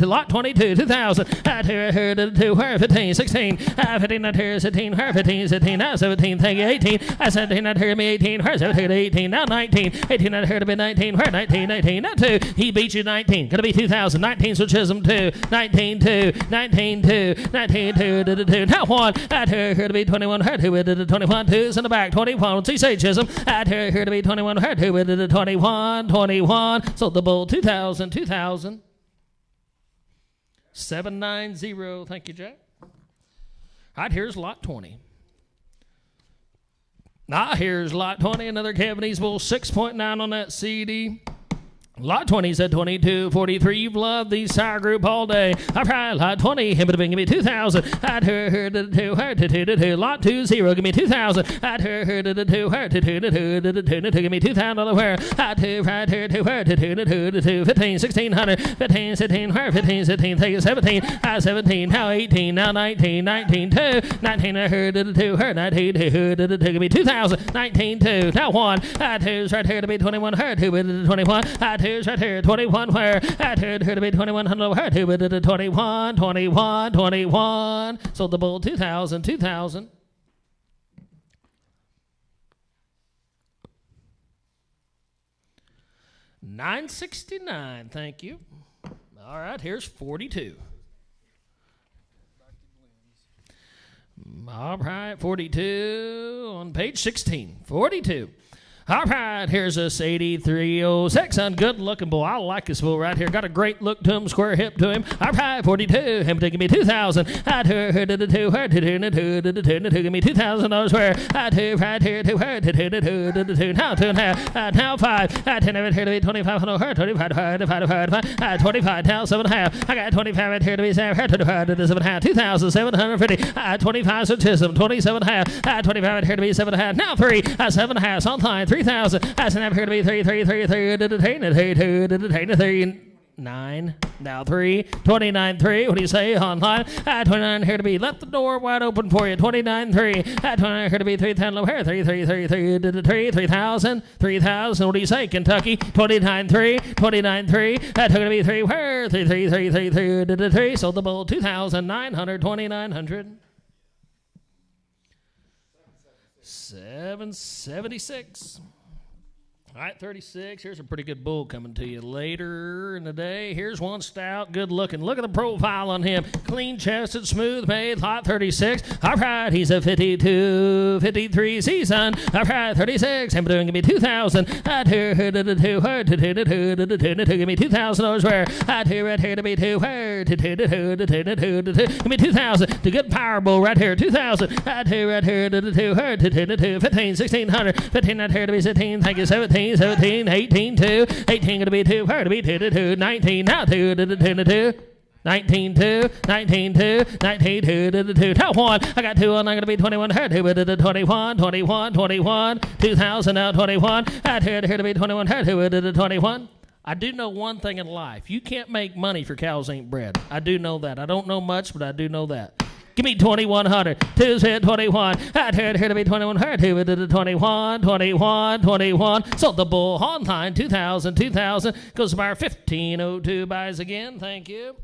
Lot 22, 2,000. 15, 16, 15, 17, 15, 17, 17, 18, 17, 18, 18, now 19, 18, to be 19, where 19, 19, not 2. He beat you 19. Gonna be 2,000. 19, so Chisholm 2. 19, 2. 19, 2. 19, 2. 2. Now 1. Here to be 21. Here to be 21. 2's in the back. 21. What's he say, Chisholm? Here to be 21. Here to be 21. 21. So the bull 2,000. 2,000. 790. Thank you, Jack. All right, here's lot 20. Here's lot 20, another Cavanese bull, 6.9 on that CD. Lot 20 said 22, 43. You've loved the sire group all day. All right, lot 20. Him to give me 2,000. Lot 20. Give me 2,000. Give me 2,000. Where? Right here. 15, 1,600. 15, 17. 15, 17. Take it 17. 17. Now 18. Now 19. 19. 2. 19. 2. 19. Give me 2,000. 19. 2. Now 1. 2's right here to be 21. 2 21. Here's right here, 21, where? Here to be 2,100, here to be 21, 21, 21. Sold the bull 2,000, 2,000. $969, thank you. All right, here's 42. All right, 42 on page 16. 42. All right, here's us 8306 on good looking bull. I like this bull right here. Got a great look to him, square hip to him. All right, 42. Him taking me 2,000. I do her to the two, her to the two. Give me $2,000 where I do right here to her to the two. Now 2.5. Now 5. I 10 of it here to be 25. Her 25. 25. Now 7.5. I got 25 right here to be 7. Her to the 7.5. 2,750. 25 so Chisholm. 27.5. 25 right here to be 7.5. Now 3. 7.5 on line. 3,000. That's enough here to be 3. 9. Now 3. 29. 3. What do you say online? 29 here to be. Let the door wide open for you. 29. 3. 29 here to be 3,10 low here. 3. 3,000. 3,000. What do you say, Kentucky? 29. 3. 29. 3. That's going to be 3. Where? 3. Sold the bull 2,900. 2,900. 776. All right, 36. Here's a pretty good bull coming to you later in the day. Here's one stout, good looking. Look at the profile on him. Clean chested, smooth made, lot 36. All right, he's a 52, 53 season. All right, 36. I'm doing give me 2,000. Give me $2,000 where I do right here to be 2. Give me 2,000. The good power bull right here. 2,000. I do right here to the 2. 15, 1,600. 15 right here to be 17. Thank you, 17. 17, 18, 2, 18 going to be 2, her to be 2 to 2, 19, now 2 to 2 to 2. 19, 2, 19, 2, 19, 2 to the 2. Now 1. I got 2 on. I'm going to be 21. Her 2 to the 21, 21, 21. 2,000 now 21. I here to be 21. Her 2 to the 21. I do know one thing in life. You can't make money for cows ain't bred. I do know that. I don't know much, but I do know that. Give me 2,100. 2's hit 21. I here to be 21. Her 2 to the 21, 21, 21. Sold the bull online 2,000, 2,000. Goes to buyer 1502. Buys again. Thank you.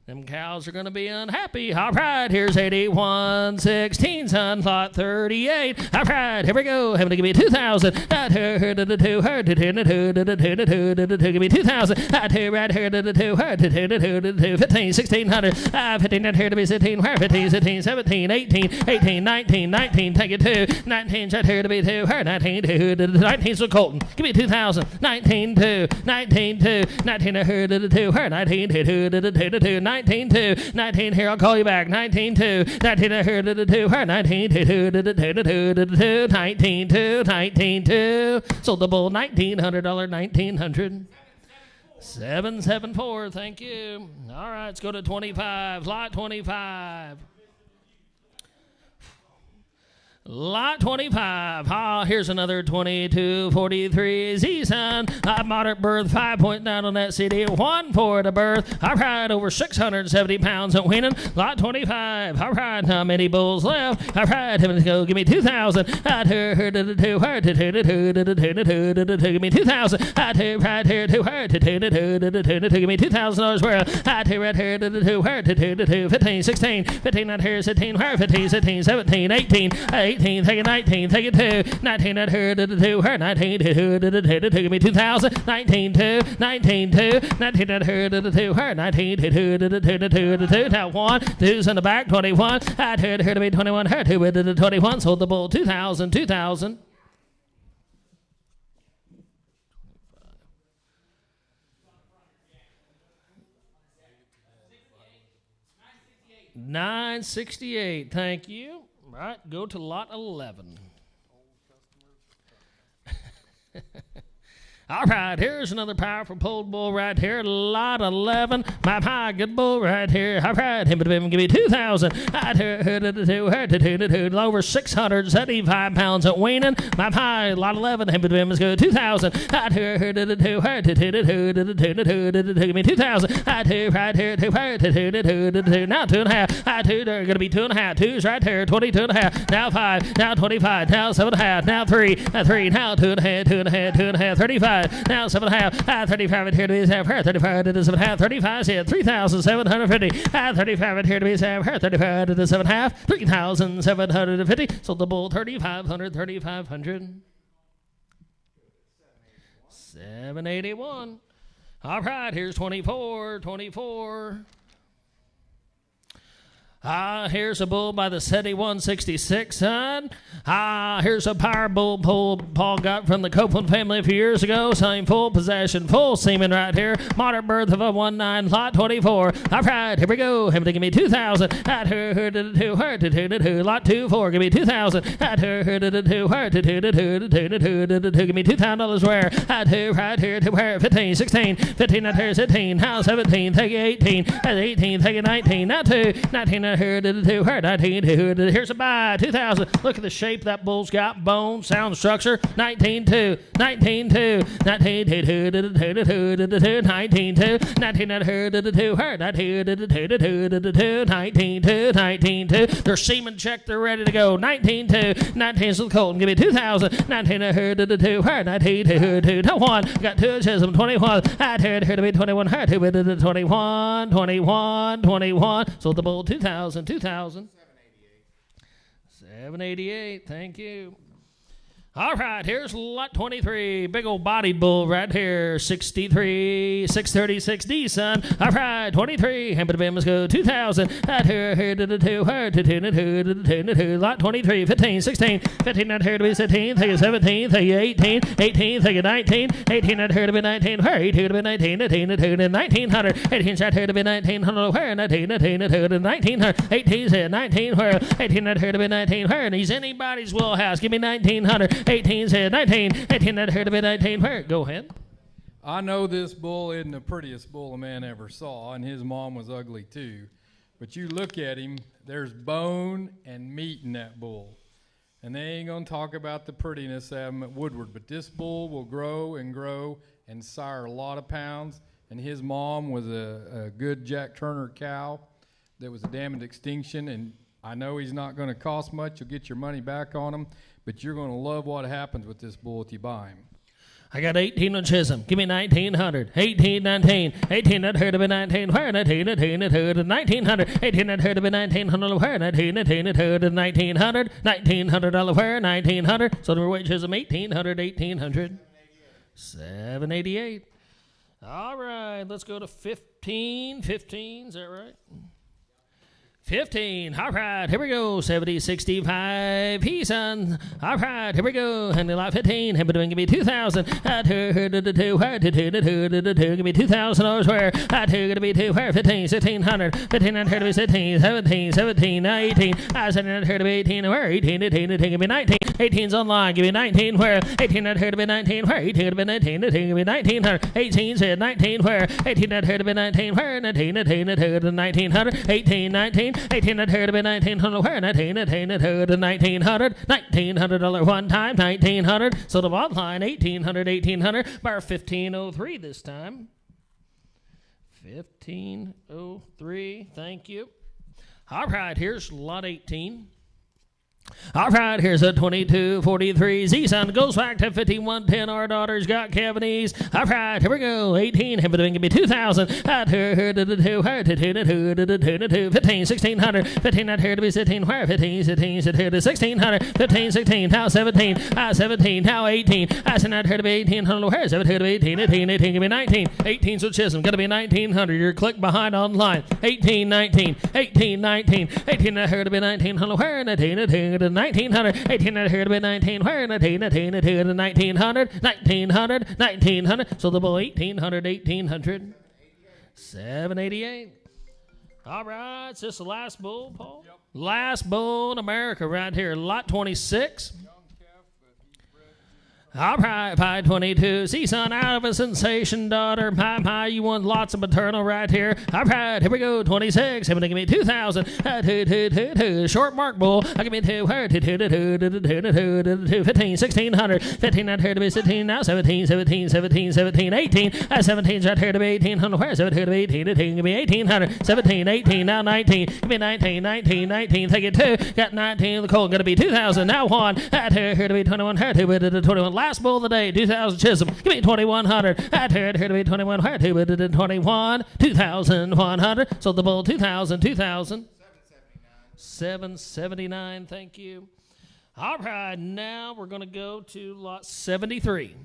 Them cows are going to be unhappy. All right, here's 81, 16, son, lot 38. All right, here we go. Having to give me 2,000. I her to the 2, her to the 2, give me 2,000. I do right here to the 2, her to the 2, 15, 1,600. 15 right here to be 16, her 15, 17, 17, 18, 18, 19, 19, take it 2. 19 right here to be 2, her 19, 2, 19, so Colton. Give me 2,000. 19, 2, 19, 2, 19 her to the 2, her 19, 2, 2, 19, 2, 19 here, I'll call you back. 19, 2, 19 here to the 2, her 19, 2, 2, 2, 19, 2, 19, 2. Sold the bull $1,900, 1,900. 774, thank you. All right, let's go to 25, lot 25. Lot 25. Here's another 2243 Z-Sun. Moderate birth, 5.9 on that CD. 1 for the birth. All right, over 670 pounds at winning. Lot 25. All right, how many bulls left? All right, go give me 2,000. Give me 2,000. Right here to her. Give me $2,000 worth. Right here to the 2. 15, 16. 15 out here, 17. 15, 16, 17, 18. 18, take it 19, take it 2, 19 at her to the 2, her 19 to the 2, give me 2,000, 19 2, 19 2, 19 at her to the 2, her 19 to the 2, now 1, 2's in the back, 21, at her to be 21, her 2 to the 21, sold the bull 2,000, 2,000. 968, thank you. All right, go to lot 11. All right, here's another powerful pulled bull right here. Lot 11. My pie, good bull right here. All right, him give me 2,000. Over 675 pounds at weaning. My pie, lot 11. Him is good 2,000. Give me 2,000. Right here, now 2.5. They're going to be 2.5. 2's right here, 22.5. Now 5. Now 25. Now 7.5. Now 3. 3. Now 2.5. 2.5. 35. Now 7.5. 35 here to be 7. 35 to the 7.5. 35 is here. 3,750. 35 here to be 7. 35 to the 7.5. 3,750. Sold the bull 3,500. 3,500. 781. All right, here's 24. 24. Here's a bull by the SETI 166, son. Here's a power bull Paul got from the Copeland family a few years ago. Same full possession, full semen right here. Modern birth of a 19, lot 24. All right, here we go. Him to give me 2,000. Lot 24, give me 2,000. Give me $2,000 where? Right here to where? 15, 16, 15 out here, 16. Now 17, take it 18. 18, take it 19. Now 2, 19. Here's a buy, 2,000. Look at the shape that bull's got, bone, sound structure. 19-2, 19-2, 19-2, 19-2, 19-2, 19-2. They're semen checked, they're ready to go. 19-2, 19 to the Colton, give me 2,000. 19-2, 19-2, 21. Got 2 Chisholm, 21. Here to be 21, 21, 21, 21. So the bull 2,000. 2,000. 788. Thank you. All right, here's lot 23. Big old bodied bull right here. 63, 636D, son. All right, 23. Let's go 2,000. Lot 23, 15, 16, 15 out here to be 17, 17, 18, 18, 19, 18 out here to be 19, 18 to be 19, 18 to 1900, 18 out here to be 1900, where 19, 1900, 18 said 19, where 18 out here to be 19, where, and he's anybody's wheelhouse. Give me 1900. 18 said 19. 18 out here to be 19. Where? Go ahead. I know this bull isn't the prettiest bull a man ever saw, and his mom was ugly too. But you look at him, there's bone and meat in that bull. And they ain't going to talk about the prettiness of him at Woodward, but this bull will grow and sire a lot of pounds. And his mom was a good Jack Turner cow that was a dam at extinction, and I know he's not going to cost much. You'll get your money back on him, but you're going to love what happens with this bull if you buy him. I got 18 on Chisholm. Give me 1,900. 18, 19. 18 out here to be 19. Where? 19, 18, 1900. 18 out here to be 1900. Where? 19, 18, 1900. $1,900 where? 1900. So the weight Chisholm 1,800, 1,800. 788. All right, let's go to 15. 15, is that right? 15. All right, here we go. 70, 65. He's on. All right, here we go. And lot 15. Him doing give me 2,000. Give me $2,000 where? Gonna be 2 where? 15, 1,600. 15 out here to be 16. 17, 17. Now 18. I said out here to be 18 where? 18, 18, 18. Give me 19. 18's online. Give me 19 where? 18 out here to be 19 where? 18 to be 19. 18 give me 1900. 18 said 19 where? 18 out here to be 19 where? 19, 18, 1900. 18, 19. 18 out here to be 1900 where? 19, 18, 1900. $1,900 one time. 1900. So the bottom line 1,800, 1,800. Bar 1503 this time. 1503. Thank you. All right, here's lot 18. All right, here's a 2243. Z-Son goes back to 5110. Our daughter's got cavities. All right, here we go. 18. Him doing give me 2,000. 15, 1,600. 15 out here to be 16. Where? 15, 16, to 1,600. 15, 16. Now 17. 17. Now 18. I sent out here to be 1,800. Where? 17 to 18. 18, 18. Give me 19. 18 so Chisholm. Got to be 1,900. You're click behind online. 18, 19. 18, 19. 18 out here to be 1,900. Where? 19, 18. 1,900, 18 out here to be 19, where? 19, 18, 1,900, 1,900, 1,900, so the bull 1,800, 1,800, 788. All right, it's just the last bull, Paul? Yep. Last bull in America right here, lot 26. All right, 522. Z-Son out of a sensation, daughter. My, you want lots of maternal right here. All right, here we go. 26. Him to give me 2,000. Short mark bull. I give me 2. 15, 1,600. 15 out here to be 16. Now 17, 17, 17, 17, 18. 17's right here to be 1,800. Where's 17 to be 18? 18. Give me 1,800. 17, 18. Now 19. Give me 19, 19, 19. Take it 2. Got 19. The cold. Going to be 2,000. Now 1. Here to be 21. Here to be 21. Last bull of the day, 2,000 Chisholm. Give me 2,100. Here to be 21. Here to be 21. 2,100. So the bull 2,000. 2,000. 779. Thank you. All right, now we're going to go to lot 73.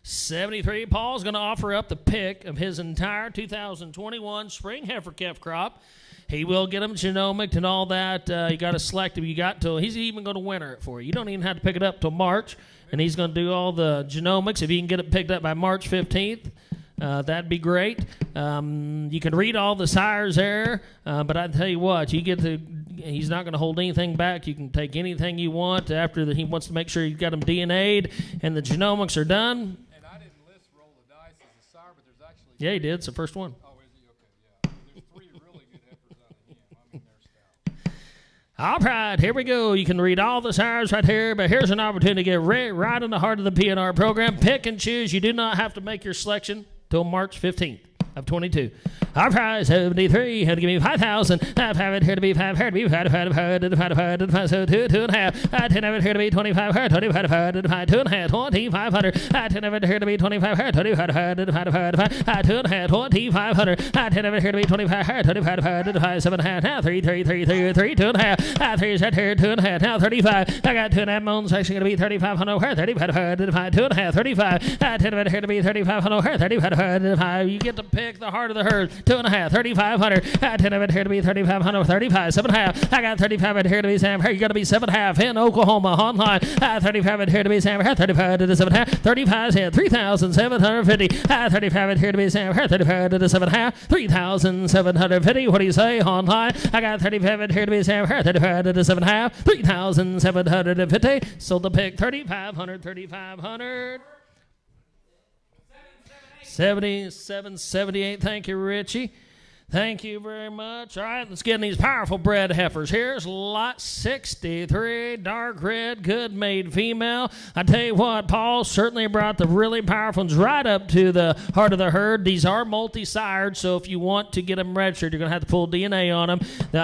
73. Paul's going to offer up the pick of his entire 2021 spring heifer calf crop. He will get them genomic and all that. You got to select him. You got till he's even going to winter it for you. You don't even have to pick it up till March, and he's going to do all the genomics. If you can get it picked up by March 15th, that'd be great. You can read all the sires there, but I tell you what, he's not going to hold anything back. You can take anything you want after he wants to make sure you've got them DNA'd and the genomics are done. And I didn't list roll the dice as a sire, but there's actually... Yeah, he did. It's the first one. Oh, is he? Okay, yeah. There's 3 really good heifers out of him. I mean, they're stout. All right, here we go. You can read all the sires right here, but here's an opportunity to get right in the heart of the PNR program. Pick and choose. You do not have to make your selection till March 15th of 22. Our prize, 73, had to give me 5,000. I've had it here to be 5, here to be 5, so 2.5. I didn't have it here to be 25, here 25, 2.5, 2,500. I didn't have it here to be 25, here 25, 2.5, 2,500. I didn't have it here to be 25, here 25, 7.5. Now 3, 2.5. I 3 is right here, 2.5. Now 35. I got 2.5 moans. Actually going to be 3,500. Here 35, 2.5, 35. I didn't have it here to be 3,500. Here 35. You get to pick the heart of the herd. 2.5, 3,500. I didn't have it here to be 3,500. 35, 7.5. I got 35 here to be Sam. Here you got to be 7.5 in Oklahoma online. 35 here to be Sam. Here 35 to the 7.5. 35 in 3,750. 35 here to be Sam. Here 35 to the 7.5. 3,750. What do you say online? I got 35 here to be Sam. Here 35 to the 7.5. 3,750. So the pick 3,500. 3,500. 77, 78. Thank you, Richie. Thank you very much. All right, let's get in these powerful bred heifers. Here's lot 63, dark red, good made female. I tell you what, Paul certainly brought the really powerful ones right up to the heart of the herd. These are multi-sired, so if you want to get them registered, you're going to have to pull DNA on them.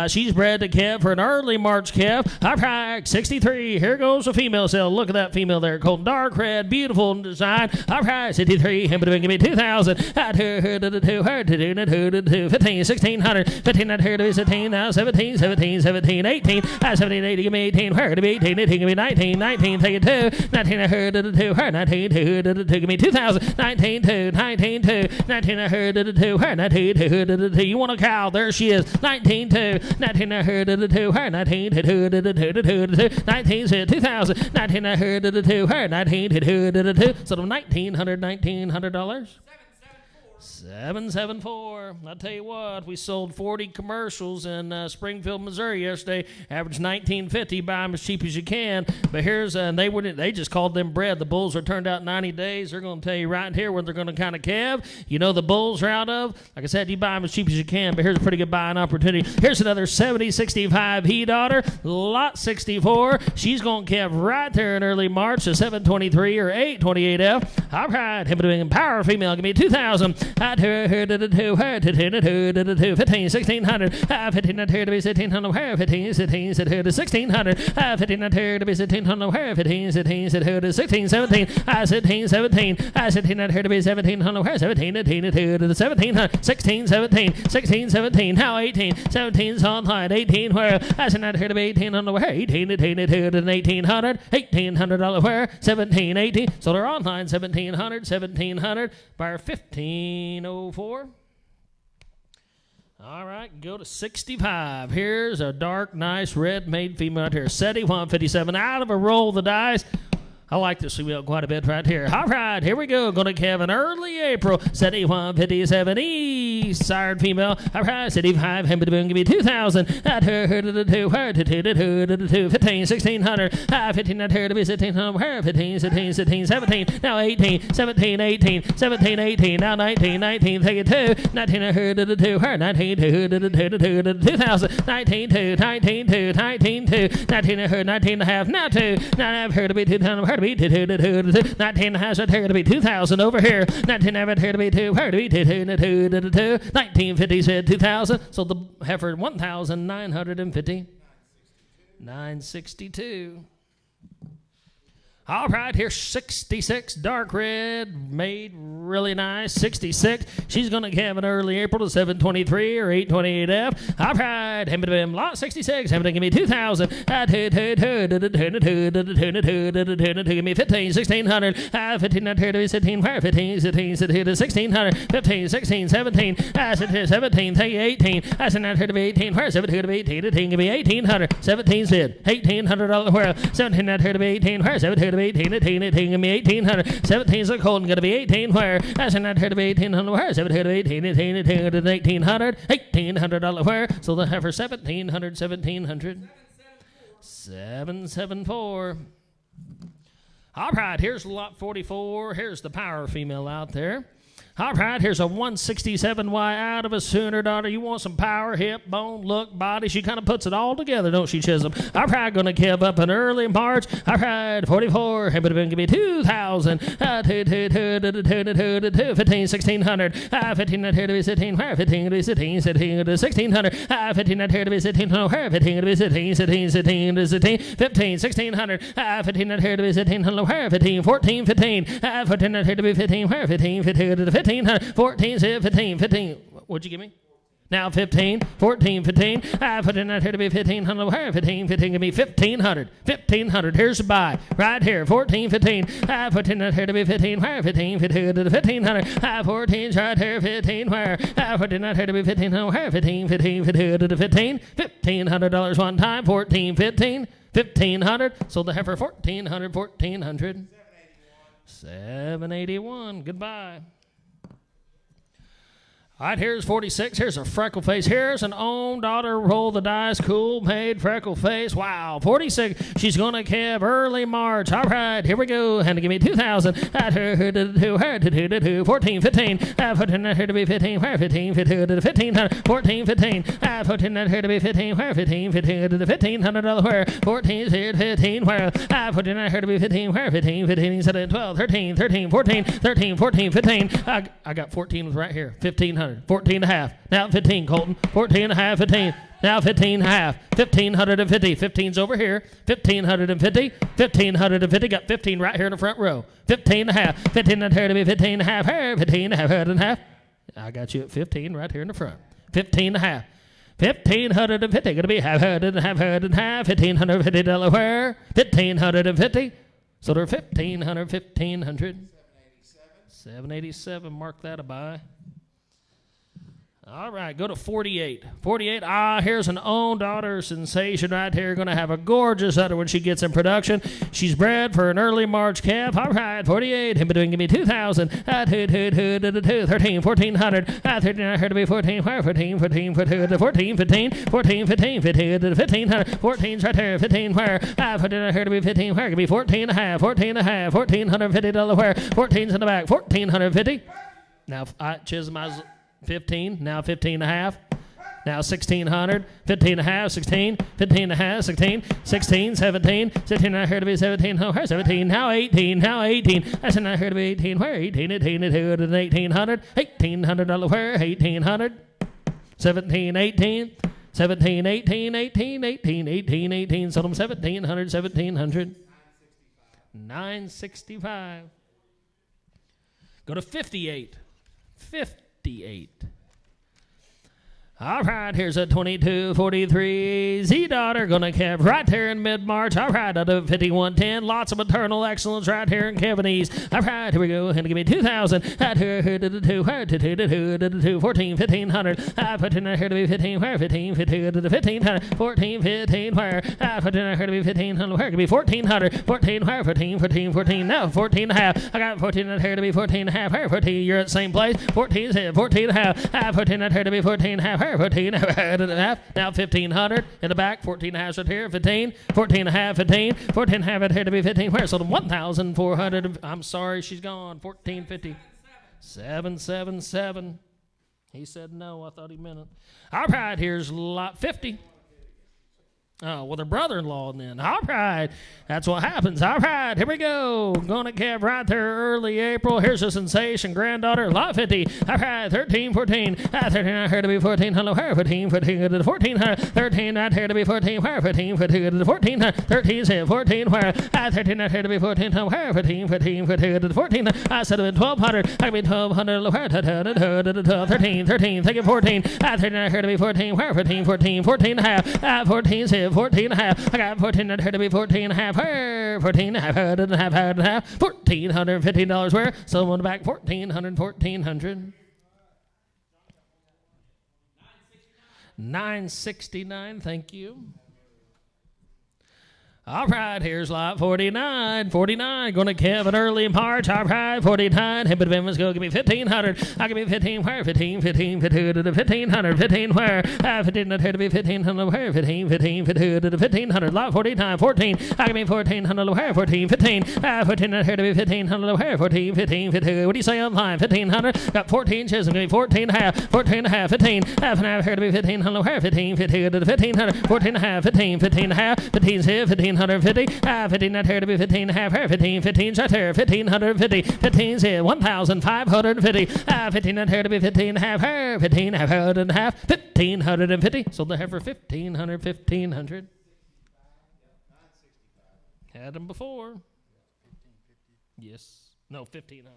She's bred to calf for an early March calf. All right, 63. Here goes a female cell. Look at that female there, cold dark red, beautiful design. All right, 63. Give me 2,000. 15. 1,600, 1,500 here to be 17, now 17, 17, 17, 18, 17, 80, give me 18, where to be 18, 18, give me 19, 19, take it 2, 19, I heard it 2, where 19, 2, give me 2,000, 19, 2, 19, 2, 19, I heard it 2, where 19, 2, you want a cow, there she is, 19, 2, 19, I heard it 2, where 19, 2, 19, 2,000, 19, I heard it 2, where 19, 2, so $1,900. 774. I tell you what, we sold 40 commercials in Springfield, Missouri yesterday. Average $19.50. Buy them as cheap as you can. But here's they just called them bred. The bulls are turned out 90 days. They're going to tell you right here when they're going to kind of calve. You know the bulls are out of. Like I said, you buy them as cheap as you can. But here's a pretty good buying opportunity. Here's another 70-65 he daughter, lot 64. She's going to calve right there in early March, a 723 or 828F. All right, him power female. Give me 2,000. 15, 1,600, 15 here to be 1,600, 15, 16, 1,600, 15 here to be 1,600, 15, 16, 16, 17, 17, 17, 17 here to be 1,700, 17, 18 to the 1,700, 16, 17, 16, 17, now 18, 17's online, 18 where, I said not here to be 1,800 where, 18 to the 1,800, $1,800 where, 17, 18, so they're online, 1,700, by 1,504. All right, go to 65. Here's a dark, nice, red-made female out here. SETI 157 out of a roll of the dice. I like this female quite a bit right here. All right, here we go. Going to have an early April. SETI 157 East sired female. All right, SETI 5. Give me 2,000. 15, 1,600. 15 out here to be 1,600. 15, 17, 17, 17. Now 18, 17, 18, 17, 18. Now 19, 19. Take it 2. 19 out here to the 2. 19, 2,000. 19, 2, 19, 2, 19, 2. 19 out here, 19 and a half. Now 2. 9 out here to be 2,000. 19 has it here to be 2,000 over here. 19 have it here to be 2. Here to be 1950 said 2,000. So the heifer 1,950. 962. All right, here's 66, dark red, made really nice. 66, she's going to have an early April to 723 or 828F. All right, lot 66, give me 2,000. Give me 15, 1,600. 15, 15, 15, 1,600. 15, 16, 17, 17, 18. I said, not to be 18, where 17 to be 18, give me 1,800. 17's bid, $1,800 where 17, not to be 18, where 17 to be 18, 18, give me 1,800. 17's a cold, going to be 18 where I said, not to be 1,800 where 17 to be 18, 18, 1,800. $1,800 where, so they'll have her 1,700, 1,700. 774. All right, here's lot 44. Here's the power female out there. All right, here's a 167Y out of a Sooner daughter. You want some power, hip, bone, look, body. She kind of puts it all together, don't she, Chisholm? All right, going to give up an early March. All right, 44. Give me 2,000. 15, 1,600. 15, 15, 15, 16, 1,600. 15, 15, 15, 15, 1,600. 15, 15, 14, 15. 15, 14, 15, 15. What'd you give me? Now 15, 14, 15. I put in that here to be 1,500. 15, 15, give me 1,500. 1,500. Here's the buy. Right here, 14, 15. I put in that here to be 15. Where? 15, 15 to the 1,500. 14's right here, 15. Where? I put in that here to be 1,500. Where? 15, 15, 15 to the 15. $1,500 one time. 14, 15. 1,500. Sold the heifer 1,400. 1,400. 781. Goodbye. All right, here's 46. Here's a freckle face. Here's an own daughter. Roll the dice. Cool made freckle face. Wow. 46. She's going to calve early March. All right, here we go. And give me 2,000. 14, 15. I put in that here to be 15. Where? 15, 15 to the 1,500. 14, 15. I put in that here to be 15. Where? 15, 15 to the $1,500. Where? 14 here, 15. Where? I put in that here to be 15. Where? 15, 15, 17, 12, 13, 13, 14, 13, 14, 15. I got 14 right here. 1,500. 14 and a half. Now 15, Colton. 14 and a half, 15. Now 15 and a half. 1,550. 15's over here. 1,550. 1,550. Got 15 right here in the front row. 15 and a half. 15 and a half to be 15 and a half. 15 and a half. And a half. I got you at 15 right here in the front. 15 and a half. 1,550. Going to be half, and a half, and a half. $1,550 where? 1,550. So they're 1,500, 1,500. 787. Mark that a buy. All right, go to 48. 48, here's an own daughter sensation right here. Going to have a gorgeous udder when she gets in production. She's bred for an early March calf. All right, 48. Give me 2,000. 13, 1,400. 13, I heard to be 14. Where? 14, 14, 14, 14, 15. 14, 15, 15, 1,500. 14's right there. 15 where? I heard to be 15. Where? Give me 14 and a half. 14 and a half. $1,450 where? 14's in the back. 1,450. Now, Chisholm, I was 15, now 15 and a half, now 1,600, 15 and a half, 16, 15 and a half, 16, 16, 17, 16, I heard to be 17, where 17, now 18, now 18, I said I heard to be 18, where 18, 18, 1,800, $1,800 where, 1,800, 17, 18, 17, 18, 18, 18, 18, 18, sold them 1,700, 1,700, 965. Go to 58, 58. All right, here's a 2243 Z-daughter, gonna calve right here in mid-March. All right, out of 5110, lots of maternal excellence right here in Cavanese. All right, here we go, and give me 2,000. 14, 1,500. I put in here to be 15, where? 15, 15 to the 1,500. 14, 15, where? I put in here to be 1,500, where? Give me 1,400. 14, where? 14, 14, 14, now 14 and a half. I got 14 in here to be 14 and a half. Where? 14, you're at the same place. 14 is here, 14 and a half. I put in here to be 14 and a half. Where? 14 and a half. Now 1,500 in the back. 14 and a half right here. 15. 14 and a half. 15. 14 and a half right here to be 15. Where? Sold them 1,400. I'm sorry, she's gone. 1,450. 777. He said no. I thought he meant it. All right, here's lot 50. Oh, well, their brother-in-law then. All right. That's what happens. All right. Here we go. Going to Kev right there early April. Here's a sensation. Granddaughter, lot 50. All right. 13, 14. 13 out here to be 14. Hello, where? 14, 14 to the 14. 13 out here to be 14. Where? 14, 14 to the 14. 13 said 14. Where? 13 out here to be 14. Hello, where? 14, 14 to the 14. I said it 1200. I can be 1200. Where? 13, 13. Take it 14. 13 out here to be 14. Where? 14, 14. 14 and a half. 14 said 14 and a half. I got 14 out here to be 14 and a half. Where? 14 and a half. $1,450 where? Someone back 1,400, 1,400. 969. Thank you. All right, here's lot 49. 49, going to Kevin early in March. All right, 49. Him and let's go. Give me 1,500. I'll give me 15 where? 15, 15, 15 to the 1,500. 15 where? 15 not here to be 1,500 where? 15, 15, 15 to the 1,500. Lot 49, 14. I'll give me 1,400 where? 14, 15. 14 not here to be 1,500 where? 14, 15, 15. What do you say online? 1,500. Got 14 chisels. Give me 14 and a half. 14 and a half. 15. Half and a half here to be 1,500 where? 15, 15 to the 1,500. 14 and a half. 15, 15 and a half. 15's here. 1,550. 15 not here to be 15 and a half. 15, 15's right there. 1,550. 15's here. 1,550. 15 not here to be 15 and a half. 15 and a half. 1,550. Sold the heifer for 1,500. 1,500. Had them before. Yes. No, 1,500.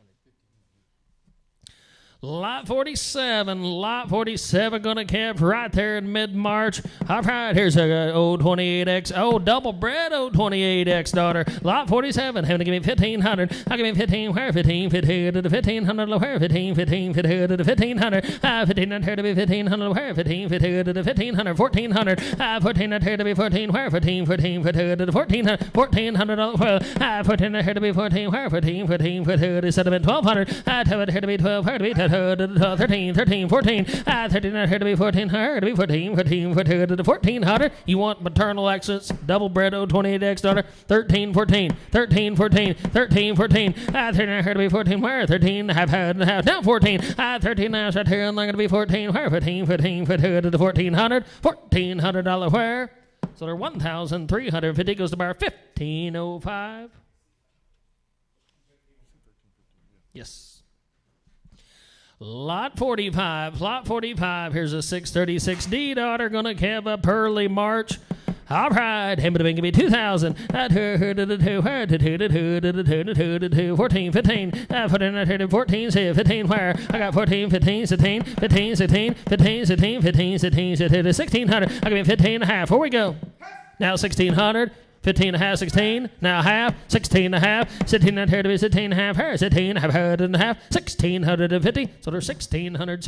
Lot 47, lot 47 going to camp right there in mid-March. All right, here's a old 28X, oh, double bred old 28X daughter. Lot 47, having to give me 1,500. I'll give me 15, where? 15, 15 to the 1,500, where? 15, 15, 15 to the 1,500. 15 not here to be 1,500, where? 15, 15 to the 1,500, 1,400. 14 not here to be 14, where? 14, 14, 14 to the 1,400, $1,400, where? 14 not here to be 14, where? 14, 14, 14 to set up at 1,200. 12 here to be 12, where to be 13, 13, 14. 13 not here to be 14, here to be 14, 14, 14 to the 1,400. You want maternal accents, double bred old 28X daughter. 13, 14, 13, 14, 13, 14. 13 not here to be 14, where? 13 half, now 14. 13 now right here, and I'm going to be 14, where? 15, 15, 15 to the 1,400. $1,400 where? So they're 1,350 goes to bar 1,505. Yes. Lot 45, lot 45. Here's a 636D daughter gonna have up early March. All right, him to give me 2,000. 14, 15. 14, say 15 where? I got 14, 15, 16, 15, 16, 15, 16, 15, 16, 1,600. I give me 15 and a half. Where we go? Now 1,600. 15 and a half, 16, now half, 16 and a half, 16 not here to be 16 and a half, here, 16 and a half, 1,650, so they're 1,600.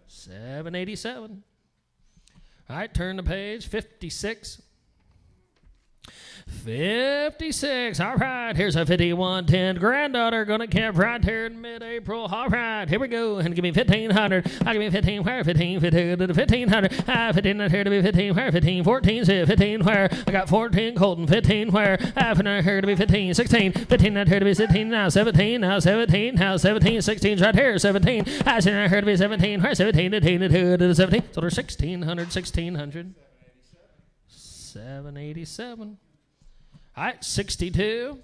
787. All right, turn the page, 56. 56. All right, here's a 5110 granddaughter gonna camp right here in mid-April. All right, here we go, and give me 1,500. I'll give me 15 where? 15, 15 to the 1,500. 15 not here to be 15 where? 15, 14 say 15 where? I got 14 Colton. 15 where? 15 not here to be 15, 16. 15 not here to be 16, now 17, now 17, now 17, 16's right here, 17. I said not here to be 17 where? 17 to the 17. So they're 1,600. 787. All right, 62.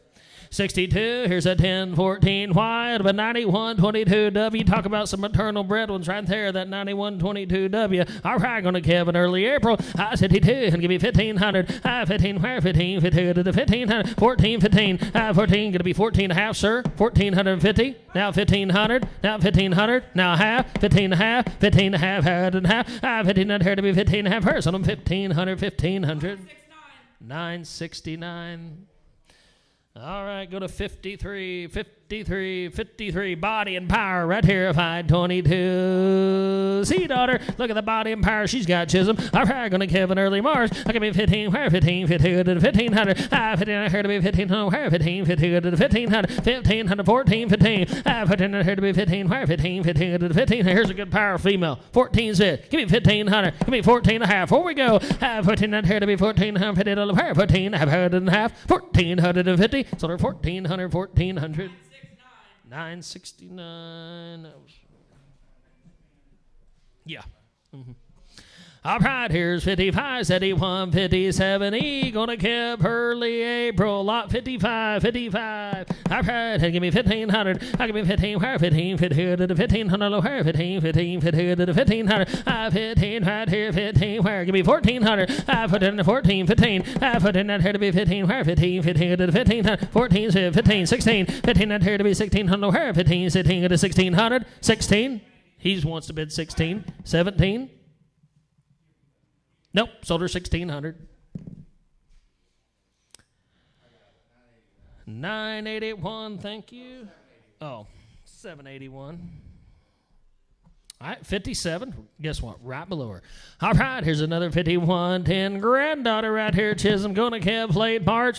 62, here's a 1014 white, but 9122W. Talk about some maternal bred ones right there, that 9122W. All right, going to Kevin early April. 52, and give me 1,500. 15 where? 15, 15 to the 1,500. 14, 15. 14, going to be 14 and a half, sir. 1,450. Now 1,500. Now 1,500. Now half. 15 and a half. 15 and a half. And half. 15 not here to be 15 and a half. Hers on them 1,500. 1,500. 969. All right, go to 53, 53, 53, body and power right here, 522. See, daughter, look at the body and power she's got, Chisholm. All right, going to Kevin early Mars. I can be 15, where? 15, 15 to the 1,500. 15 here to be 15, where? 15, 15 to the 1,500. 1,500, 14, 15. 15 here to be 15, where? 15, 15 to the 15. Here's a good power female. 14 said, give me 1,500. Give me 14 and a half. Where we go? 14 here to be 14, 50 to the where? 14, and a half. 1,450. So they're 1,400. 969. Yeah. Mm-hmm. All right, here's 55, 71, 57, E, gonna give Hurley April, lot 55, 55. All right, give me 1,500, I'll give me 15, where 15, 15, to the 1,500, low, where 15, 15, 15, to the 1,500, 15, right here, 15, where, give me 1,400, I put in the 14, 15, I put in that here to be 15, where 15, 15, to the 1,500, 14, 15, 16, 15, that here to be 1,600, where 15, 16, to the 1,600, 16, he wants to bid 16, 17, nope, sold her 1,600. 981, thank you. Oh, 781. All right, 57. Guess what? Right below her. All right, here's another 51. 10 granddaughter right here. Chisholm gonna Kev late March.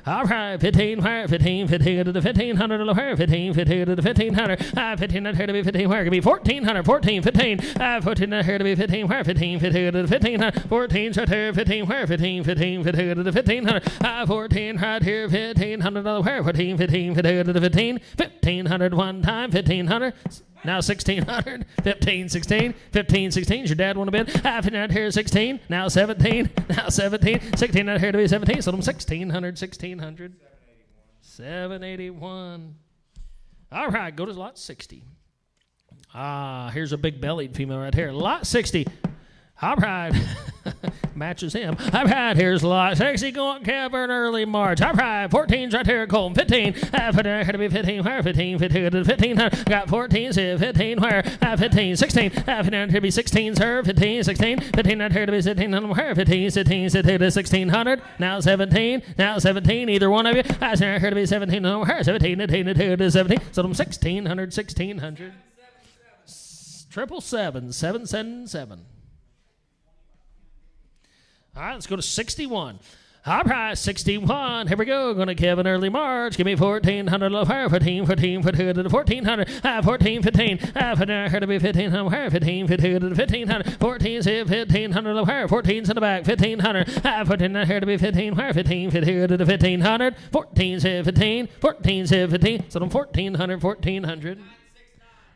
All right, 15, where 15, 15 to the 1,500, where 15, 15 to the 1,500, 15 here to be 15, where could be 1,400, 14, 15, 14 here to be 15, where 15, 15 to the 1,500, 14 right here, 15, where 15, 15, 15 to the 1,500, 14 right here, 1,500, where 14, 15, 15 to the 15, 1,500 one time, 1,500. Now 1,600, 15, 16, 15, 16. Does your dad want to bid? 15 out here, 16. Now 17, now 17, 16 out here to be 17. So them 1,600, 1,600. 781. All right, go to lot 60. Here's a big bellied female right here. Lot 60. All right. Matches him. All right, here's lot 60 going Cavern early March. All right, 14's right here at Colton. 15. Put it here to be 15. Where? 15, 15 to 15. Got 14's here. 15. Where? 15, 16. 15 to be 16, sir. 15, 16. 15 out here to be 16. Where? 15, 16, 16 to 1,600. Now 17. Now 17. Either one of you. I here to be 17. Where? 17, 18 to 17. So them 1,600, 1,600. 777, 777. All right, let's go to 61. All right, 61. Here we go. Going to Kevin early March. Give me 1,400. Low fire. 14, 14, 14 to the 1,400. 14, 15. Here to be 1,500. Where? 15, 15 to the 1,500. 14, 1,500. Low fire. 14's in the back. 1,500. 14 here to be 15. Where? 15, 15 to the 1,500. 14, 15. 14, 15. So them 1,400, 1,400.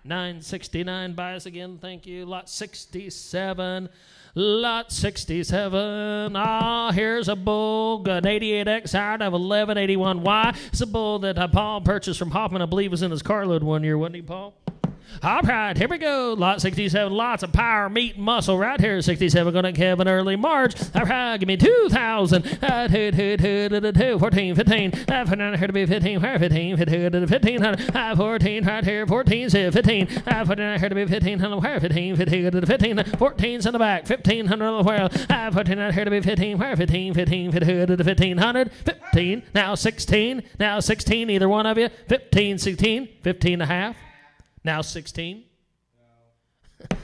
969. Bias again. Thank you. Lot 67. Lot 67. Here's a bull, an 88X out of 1181Y. It's a bull that Paul purchased from Hoffman. I believe was in his carload one year, wasn't he, Paul? All right, here we go. Lot 67, lots of power, meat, and muscle right here. 67, going to Kevin early March. All right, give me 2,000. 14, 15. Put down here to be 15. Where? 15, 15 to the 1,500. 14 right here. 14, 15. Put down here to be 1,500. Where? 15, 15 to the 15. 14's in the back. 1,500 where? 14 out here to be 15. Where? 15, 15 to the 1,500. 15. Now 16. Now 16. Either one of you. 15, 16. 15 and a half. Now 16. No.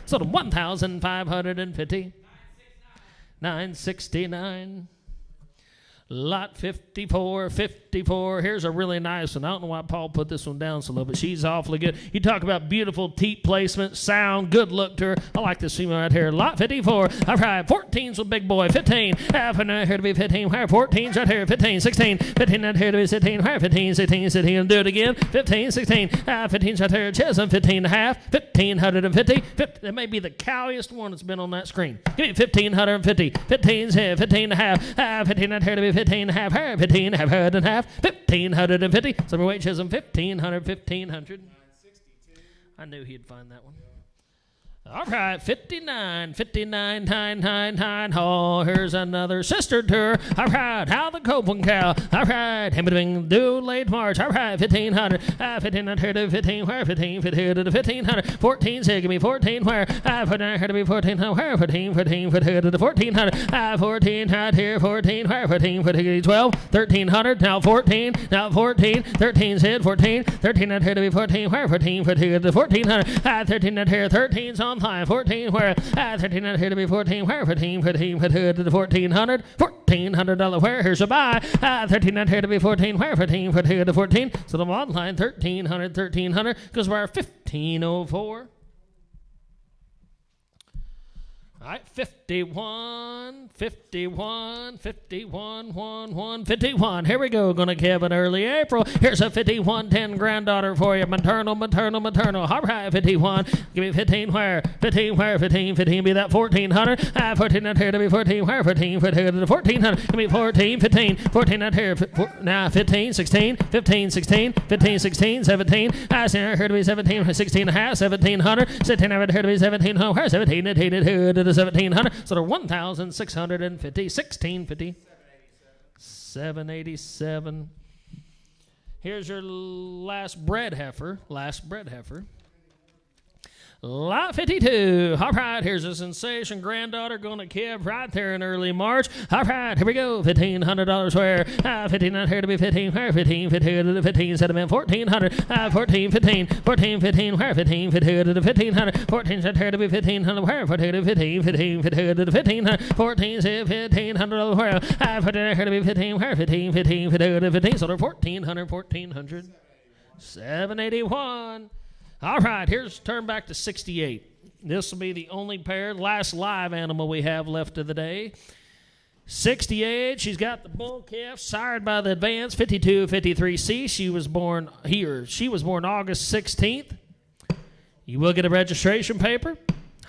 So 1,550. 969. Lot 54, 54. Here's a really nice one. I don't know why Paul put this one down so low, but she's awfully good. You talk about beautiful teat placement, sound, good look to her. I like this female right here. Lot 54. All right, 14's with big boy. 15. Half an hour here to be 15. Where? 14's right here. 15, 16. 15 out here to be 16. Where? 15, 16, 16. Do it again. 15, 16. 15's right here. Chisholm. 15 and a half. 1,550. That may be the cowiest one that's been on that screen. Give me 1,550. 15's here. 15 and a half. 15 out here to be 15 and a half, 15 and a half, 1,550. Summer weight Chisholm, 1,500, 1,500. I knew he'd find that one. All right, 59, 59, 999. Oh, here's another sister tour. All right, how the Copeland cow. All right, him do late March. All right, 1,500. 1,500 to 15. Where? 15, 15 to the 1,500. 14, say, give me 14. Where? 14 here to be 14. Where? 14, 14, 14 to the 1,400. 14 right here. 14. Where? 14, 14, 12. 1,300. Now 14. Now 14. 13's hit. 14. 13 out here to be 14. Where? 14, 14 to the 1,400. 13 out here. 13's on. 14 where? 13 out here to be 14 where? 14 to the 1,400. $1,400 where? Here's a buy. 13 out here to be 14 where? 14 to the 14. So the bottom line 1,300 because we're 1,504. All right, 15. 51, 51, 51, 1, 51. Here we go. Gonna give an early April. Here's a 5110 granddaughter for you. Maternal. All right, 51. Give me 15 where? 15 where? 15 be that 1400. 14 out here to be 14 where? 14 to the 1400. Give me 14, 15. 14 out here. Now 15, 16, 15, 16, 15, 16, 17. I see here to be 17, 16 and a half, 1700. 16 out here to be 1700. Where? 17 to the 1700. So they're 1,650, 1650, 787. Here's your last bread heifer. Lot 52. All right, here's a sensation granddaughter going to Kib right there in early March. All right, here we go. $1,500 where? 15 out here to be 15 where? 15 to the 15 sediment. 1,400. 14, 15 where? 15 to the 1,500. 14 out here to be 1,500 where? 14 to 15 to the 1,500. 14 to $1,500 where? 14 out here to be 15 where? 15 to the 15. So they're 1,400. 781. All right, here's turn back to 68. This will be the only last live animal we have left of the day. 68, she's got the bull calf, sired by the advance, 5253C. She was born August 16th. You will get a registration paper.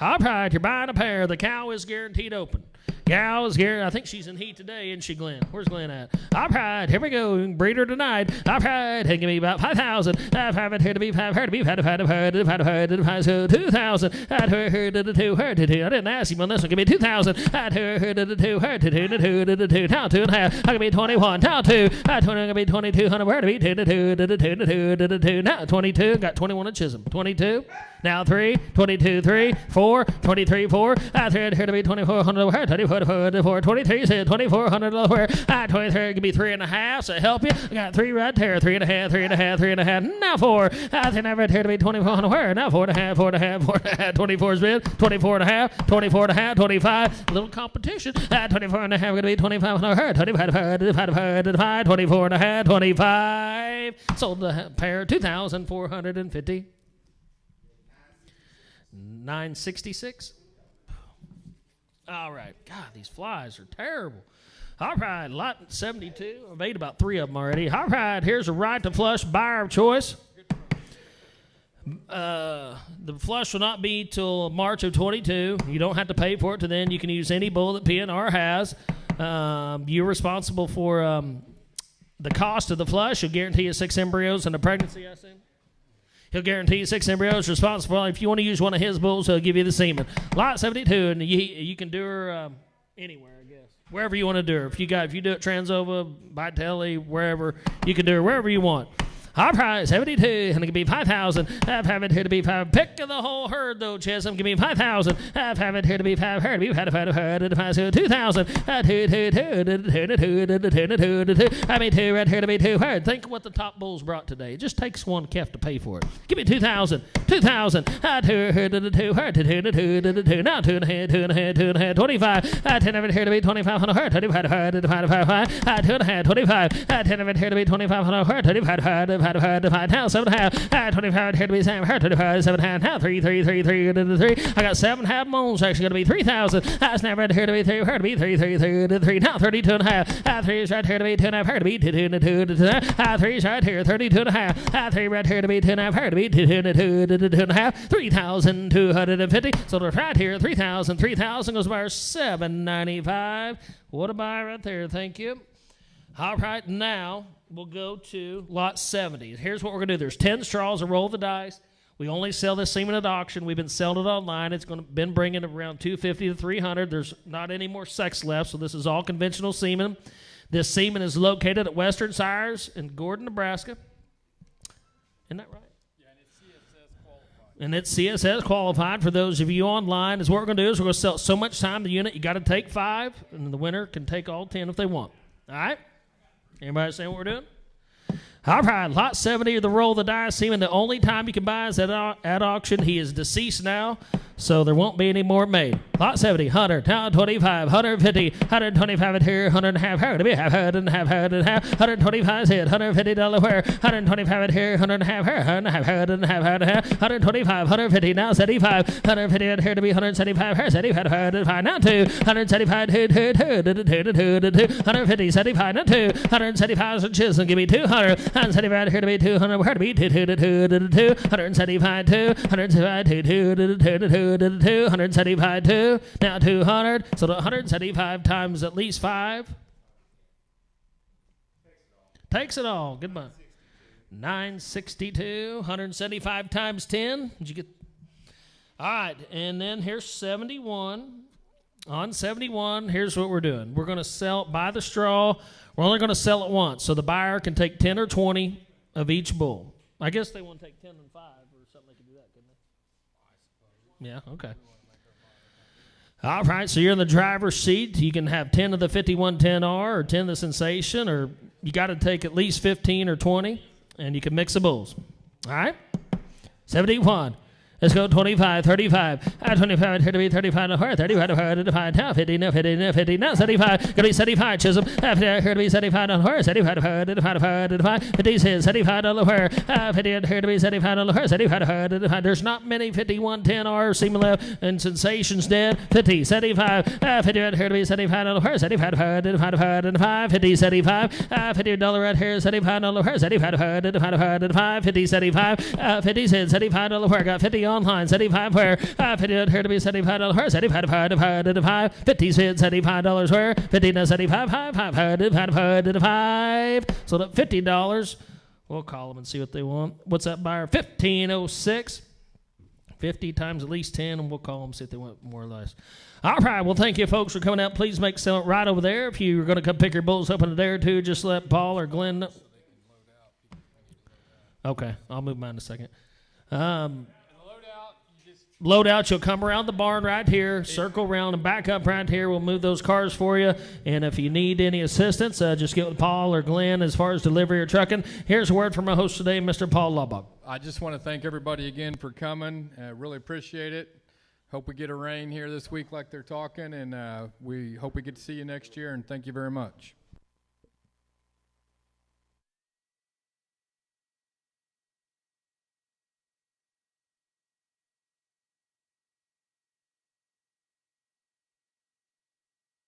All right, you're buying a pair. The cow is guaranteed open. Cow is guaranteed. I think she's in heat today, isn't she, Glenn? Where's Glenn at? All right, here we go. Breeder tonight. All right, give me about 5,000. 5 here to be 5 here to be 5 so 2,000. I didn't ask him on this one. Give me 2,000. Now 2.5. I'll give me 21. Now 2. I'll give me 2,200. Where to be 2. Now 22. Got 21 at Chisholm. 22. Now 3. 22. 3. 4. 23. 4. I here to be 2,400. Where? 24. 23 said 2,400 where? 23. Give me 3.5. So help you. I got 3 right there. 3.5. 3.5. Now 4. I think I've here to be 2,400 where? Now 4.5. 24 is bid. 24.5. 25. A little competition. 24.5. Going to be 2,500. 24.5. 25. Sold the pair. 2,450. 966. All right. God, these flies are terrible. All right. Lot 72. I've ate about 3 of them already. All right. Here's a right to flush buyer of choice. The flush will not be till March of 22. You don't have to pay for it till then. You can use any bull that PNR has. You're responsible for the cost of the flush. He'll guarantee you 6 embryos and a pregnancy, I assume. He'll guarantee you 6 embryos. Responsible. If you want to use one of his bulls, he'll give you the semen. Lot 72, and you can do her anywhere, I guess. Wherever you want to do her. If you do it Transova, Vitelli, wherever, you can do her wherever you want. Our price, 72, and it can be 5,000. I've have it here to be 5. Pick of the whole herd, though, Chisholm. Give me 5,000. I've have it here to be 5. Herd, be 5, 2,000. 2. I mean 2 right here to be 2. Herd. Think of what the top bulls brought today. It just takes one calf to pay for it. Give me 2,000. 2,000. 2 herd to 2 herd to 2 now 2.5. 25. 10 of it here to be 2,500 herd. 25 herd to 5. 2.5. 25. 10 of it here to be 2,500 herd. 25 herd. Now 7.5. 25 here to be 7. 7.5. Now 3. I got 7.5 moans. Actually going to be 3,000. That's never here to be 3. Here to be 3. Now 32.5. 3 is right here to be 2.5. Here to be 2. 3 is right here. 32.5. 3 right here to be 2.5. Here to be 2.5. 3,250. So they're right here. 3,000. 3,000 goes by 795. What a buy right there. Thank you. All right, now we'll go to lot 70. Here's what we're going to do. There's 10 straws, a roll of the dice. We only sell this semen at auction. We've been selling it online. It's been bringing around 250 to 300. There's not any more sex left, so this is all conventional semen. This semen is located at Western Sires in Gordon, Nebraska. Isn't that right? Yeah, and it's CSS qualified. And it's CSS qualified. For those of you online, is what we're going to do is we're going to sell so much time the unit. You got to take 5, and the winner can take all 10 if they want. All right? Anybody understand what we're doing? All right, lot 70 of the roll of the dice semen. The only time you can buy is at auction. He is deceased now, So there won't be any more made. Lot 70, 100, 125, 150, 125 at here, 100 and a half, to be half, 100 and a half, 100 and a half, 125 is hit, $150 where, 125 at here, 100 and a half, 100 and a half, 100 and a half, 125, 150, now 75, 150 at here to be 175, 75, 105, now 2, 175, 150, 75, now 2, 175 and chisel, give me 200, 175 here to be 200, where to be 175, 2, 175, 175, 2, now 200, so the 175 times at least 5 takes it all. Good one. 962, 175 times 10. Did you get? All right, and then here's 71. On 71, here's what we're doing. We're going to sell by the straw. We're only going to sell it once, so the buyer can take 10 or 20 of each bull. I guess they want to take 10 and 5 or something. They can do that, couldn't they? Yeah, okay. All right, so you're in the driver's seat. You can have 10 of the 5110R or 10 of the Sensation, or you got to take at least 15 or 20, and you can mix the bulls. All right? 71. Let's go 25, 35. 25, here to be 35, 35, 35, now 50, now 50, now 50, now 75. Going to be 75, Chisholm. Here to be 75 on her, 75, 55, 50 cents, 75 on her, 50, here to be 75 on her, 75, there's not many 5110R, seem left, and Sensations dead. 50, 75, 50, here to be 75 on her, 75, 50, 75, $50 right here, 75 on her, 75, 50, 75, 50 cents, 75 on her, got 50 online, 75 where, 50 here to be $75 where, 75, 50 cents, $75 where, 50 to 75, 5, so that $50, we'll call them and see what they want. What's that buyer? 1506. 50 times at least 10, and we'll call them, see if they want more or less. All right, well, thank you, folks, for coming out. Please make sell it right over there. If you're going to come pick your bulls up in a day or two, just let Paul or Glenn know. Okay, I'll move mine in a second. Load out, you'll come around the barn right here, circle around and back up right here. We'll move those cars for you. And if you need any assistance, just get with Paul or Glenn as far as delivery or trucking. Here's a word from our host today, Mr. Paul Laubach. I just want to thank everybody again for coming. Really appreciate it. Hope we get a rain here this week like they're talking, and we hope we get to see you next year, and thank you very much.